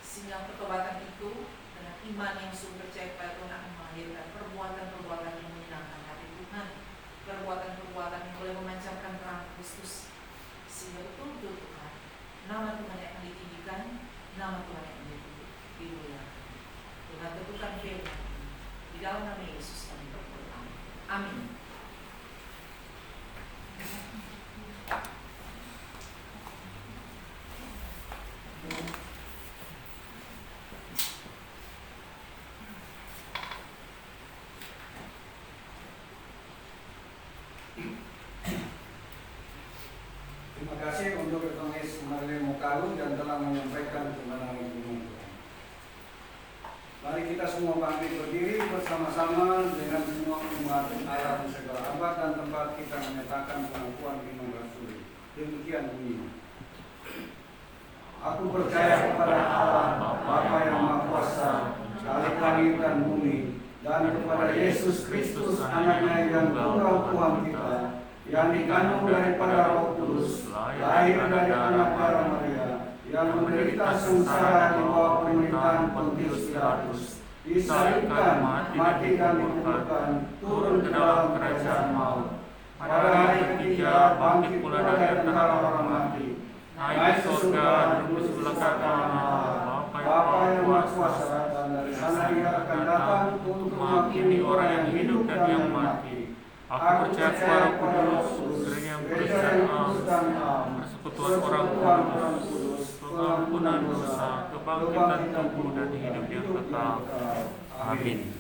sehingga pertobatan itu dengan iman yang sungguh percaya kepada Tuhan akan melahirkan perbuatan-perbuatan yang menyenangkan hati Tuhan, perbuatan-perbuatan yang boleh memancarkan terang Kristus, sehingga betul-betul Tuhan, nama Tuhan yang akan ditinggikan, nama Tuhan yang dimuliakan. Tuhan, tentukan firman di dalam nama Yesus kami berdoa. Amin. Terima kasih untuk Rekonis Marlene Mokalu yang telah menyampaikan kebenaran firman Tuhan. Mari kita semua bangkit berdiri bersama-sama dengan semua umat Allah di segala abad dan tempat kita menyatakan pengakuan iman rasuli. Demikian bunyinya. Aku percaya kepada Allah Bapa yang Maha Kuasa, Khalik langit dan bumi, dan kepada Yesus Kristus Anaknya yang tunggal Tuhan kita, yang dikandung daripada Roh Kudus, lahir dari anak darah Maria, yang menderita sengsara di bawah pemerintahan Pontius Pilatus, disalibkan, mati dan dikuburkan, turun ke dalam kerajaan maut. Pada hari ketiga bangkit pula dari antara orang mati, naik ke surga, duduk sebelah kanan Allah, Bapa yang Maha Kuasa, dan dari sana Dia akan datang untuk menghakimi orang yang hidup dan yang mati. Aku percaya kepada Roh Kudus, gereja yang kudus dan am, persekutuan orang kudus, pengampunan dosa, kebangkitan tubuh dan hidup yang kekal. Amin.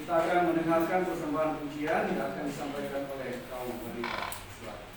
Kita akan mendengarkan persembahan pujian yang akan disampaikan oleh kaum pendeta. Silakan.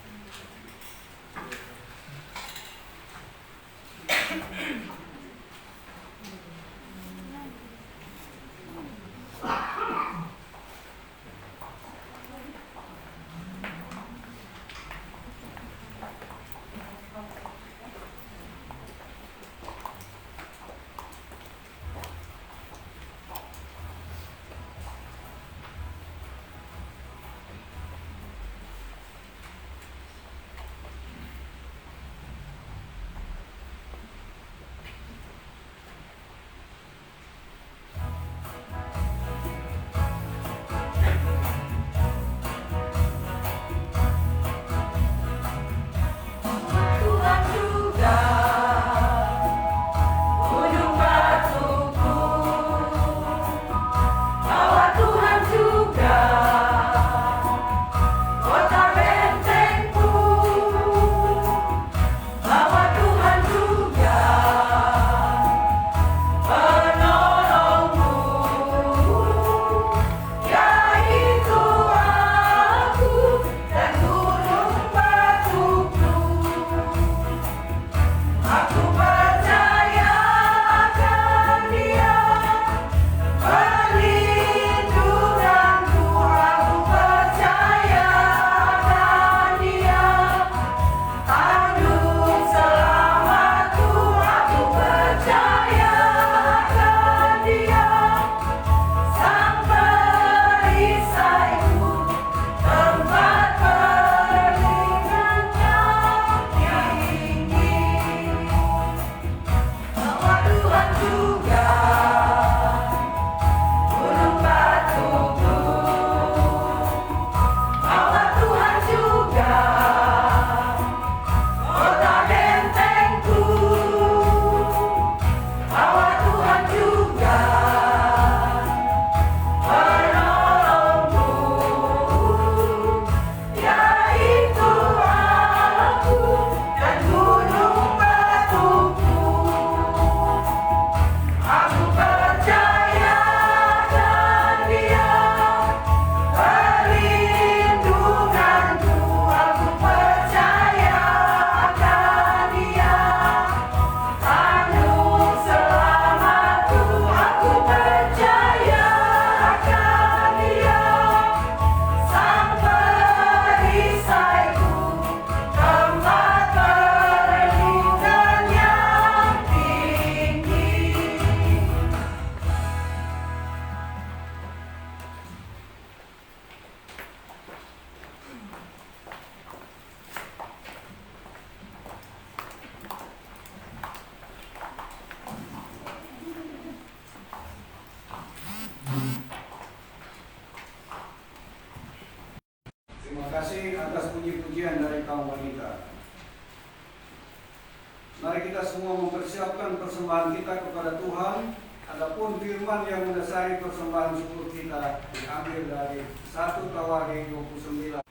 seorang wanita. Mari kita semua mempersiapkan persembahan kita kepada Tuhan. Adapun firman yang mendasari persembahan syukur kita diambil dari 1 Tawarikh 29.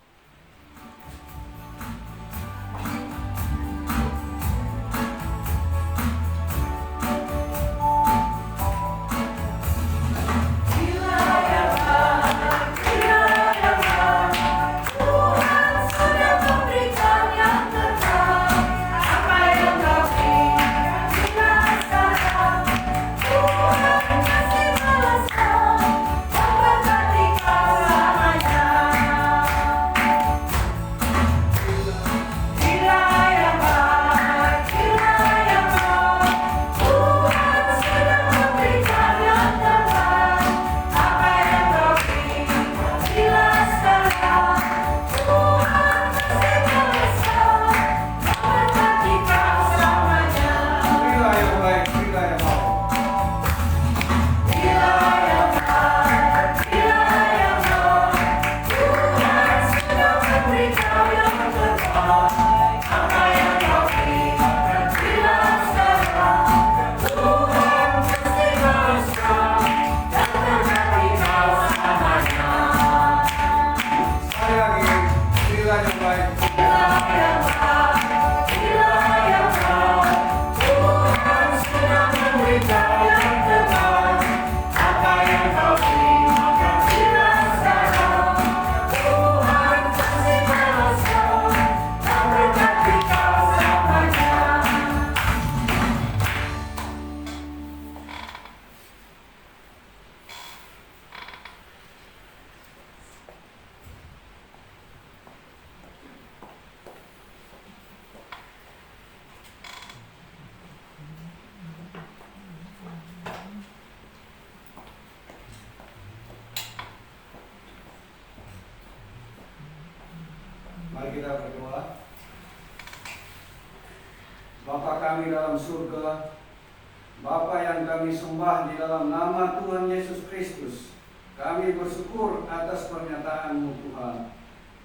Mari kita berdoa. Bapa kami dalam surga, Bapa yang kami sembah di dalam nama Tuhan Yesus Kristus, kami bersyukur atas pernyataan-Mu Tuhan.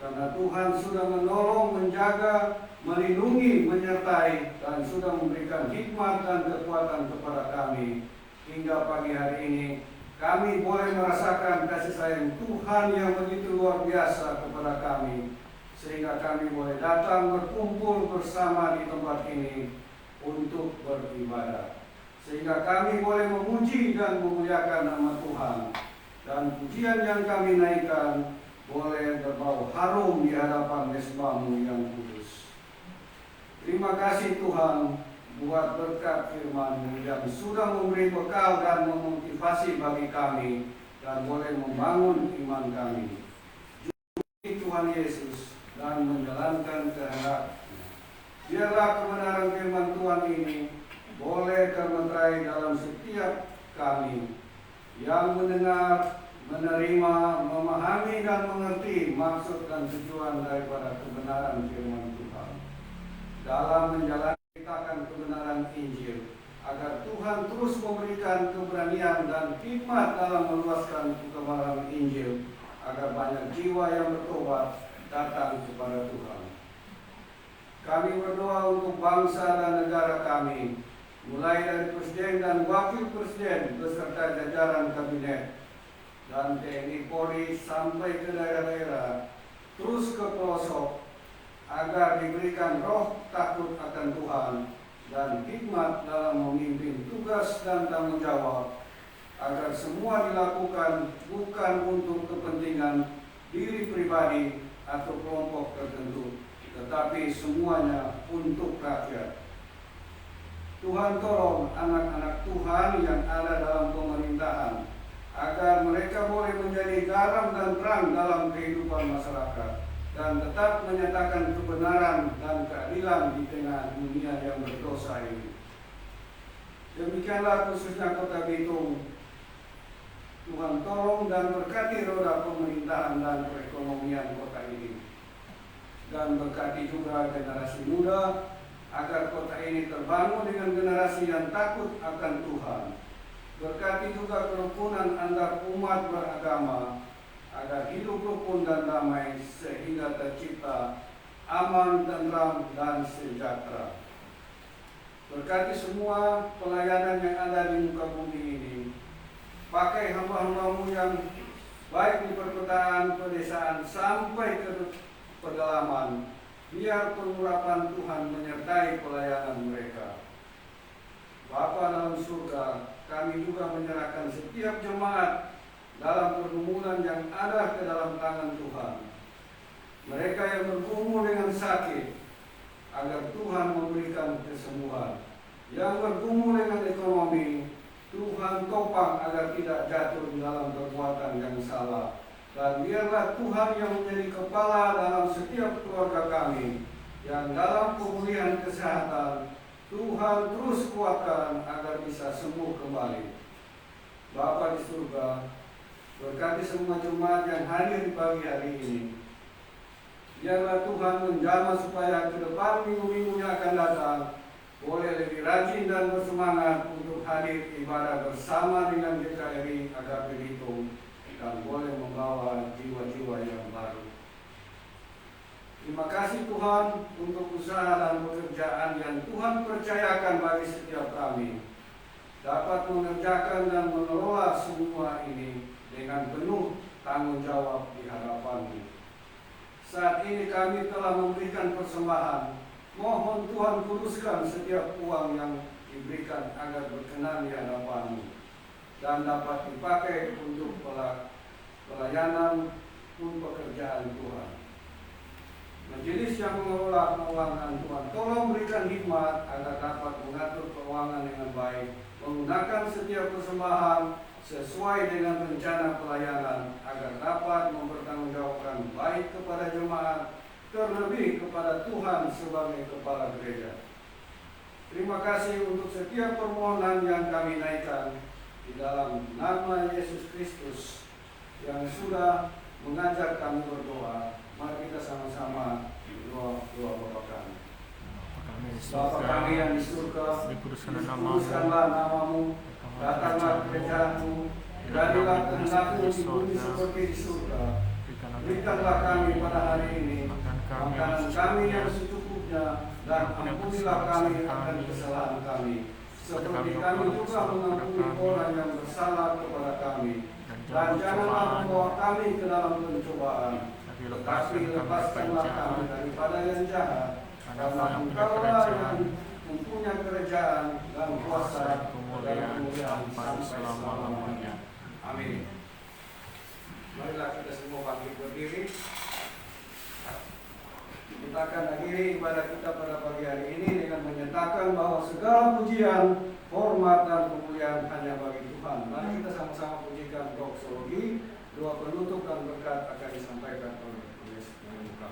Karena Tuhan sudah menolong, menjaga, melindungi, menyertai, dan sudah memberikan hikmat dan kekuatan kepada kami. Hingga pagi hari ini, kami boleh merasakan kasih sayang Tuhan yang begitu luar biasa kepada kami. Sehingga kami boleh datang berkumpul bersama di tempat ini untuk beribadah. Sehingga kami boleh memuji dan memuliakan nama Tuhan. Dan pujian yang kami naikkan boleh berbau harum di hadapan mesbah-Mu yang kudus. Terima kasih Tuhan buat berkat firman-Mu yang sudah memberi bekal dan memotivasi bagi kami dan boleh membangun iman kami. Jumpai Tuhan Yesus dan menjalankan kehendak-Nya. Biarlah kebenaran firman Tuhan ini boleh termeterai dalam setiap kami yang mendengar, menerima, memahami dan mengerti maksud dan tujuan daripada kebenaran firman Tuhan. Dalam menjalankan kebenaran Injil, agar Tuhan terus memberikan keberanian dan hikmat dalam meluaskan kebenaran Injil, agar banyak jiwa yang bertobat datang kepada Tuhan. Kami berdoa untuk bangsa dan negara kami, mulai dari Presiden dan Wakil Presiden beserta jajaran Kabinet dan TNI Polri sampai ke daerah-daerah, terus ke pelosok, agar diberikan roh takut akan Tuhan dan hikmat dalam memimpin tugas dan tanggung jawab, agar semua dilakukan bukan untuk kepentingan diri pribadi atau kelompok tertentu, tetapi semuanya untuk rakyat. Tuhan tolong anak-anak Tuhan yang ada dalam pemerintahan, agar mereka boleh menjadi garam dan terang dalam kehidupan masyarakat, dan tetap menyatakan kebenaran dan keadilan di tengah dunia yang berdosa ini. Demikianlah khususnya Kota Bitung. Tuhan tolong dan berkati roda pemerintahan dan perekonomian kota ini. Dan berkati juga generasi muda, agar kota ini terbangun dengan generasi yang takut akan Tuhan. Berkati juga kerukunan antar umat beragama, agar hidup rukun dan damai sehingga tercipta aman, tentram, dan sejahtera. Berkati semua pelayanan yang ada di muka bumi ini. Pakai hamba-hambamu yang baik di perkotaan, pedesaan, sampai ke pedalaman. Biar pengurapan Tuhan menyertai pelayanan mereka. Bapa dalam surga, kami juga menyerahkan setiap jemaat dalam pergumulan yang ada ke dalam tangan Tuhan. Mereka yang bergumul dengan sakit, agar Tuhan memberikan kesembuhan. Yang bergumul dengan ekonomi, Tuhan topang agar tidak jatuh di dalam perbuatan yang salah. Dan biarlah Tuhan yang menjadi kepala dalam setiap keluarga kami, yang dalam pemulihan kesehatan, Tuhan terus kuatkan agar bisa sembuh kembali. Bapa di surga, berkati semua jemaat yang hadir di pagi hari ini. Biarlah Tuhan menjamah supaya ke depan minggu-minggu yang akan datang boleh lebih rajin dan bersemangat untuk hadir ibadah bersama dengan GKRI Agape Bitung dan boleh membawa jiwa-jiwa yang baru. Terima kasih Tuhan untuk usaha dan pekerjaan yang Tuhan percayakan bagi setiap kami, dapat mengerjakan dan mengelola semua ini dengan penuh tanggung jawab di hadapan-Mu. Saat ini kami telah memberikan persembahan. Mohon Tuhan kuduskan setiap uang yang diberikan agar berkenan di hadapan-Mu dan dapat dipakai untuk pelayanan pun pekerjaan Tuhan. Majelis yang mengelola keuangan Tuhan, tolong berikan hikmat agar dapat mengatur keuangan dengan baik, menggunakan setiap persembahan sesuai dengan rencana pelayanan agar dapat mempertanggungjawabkan baik kepada jemaat, terlebih kepada Tuhan sebagai kepala gereja. Terima kasih untuk setiap permohonan yang kami naikkan di dalam nama Yesus Kristus yang sudah mengajak kami berdoa. Mari kita sama-sama doa Bapa kami. Bapa kami yang di surga, dikuduskanlah namamu, datanglah kerajaan-Mu, jadilah kehendak-Mu di bumi seperti di surga. Berikanlah kami pada hari ini makanan kami yang secukupnya, dan ampunilah kami akan kesalahan kami, seperti kami juga mengampuni orang yang bersalah kepada kami. Dan janganlah membawa kami ke dalam pencobaan, tetapi lepaskanlah kami daripada yang jahat, karena Engkau-lah yang mempunyai kerajaan dan kuasa dan kemuliaan sampai selama-lamanya. Amin. Marilah kita semua bangkit berdiri. Kita akan akhiri ibadah kita pada pagi hari ini dengan menyatakan bahwa segala pujian, hormat, dan kemuliaan hanya bagi Tuhan. Mari kita sama-sama pujikan doksologi, doa penutup dan berkat akan disampaikan oleh penulis yang buka.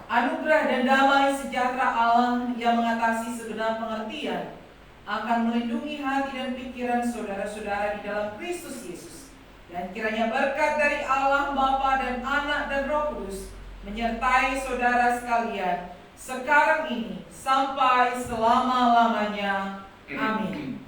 Anugerah dan damai sejahtera Allah yang mengatasi segenap pengertian akan melindungi hati dan pikiran saudara-saudara di dalam Kristus Yesus. Dan kiranya berkat dari Allah Bapa dan Anak dan Roh Kudus menyertai saudara sekalian sekarang ini sampai selama-lamanya. Amin.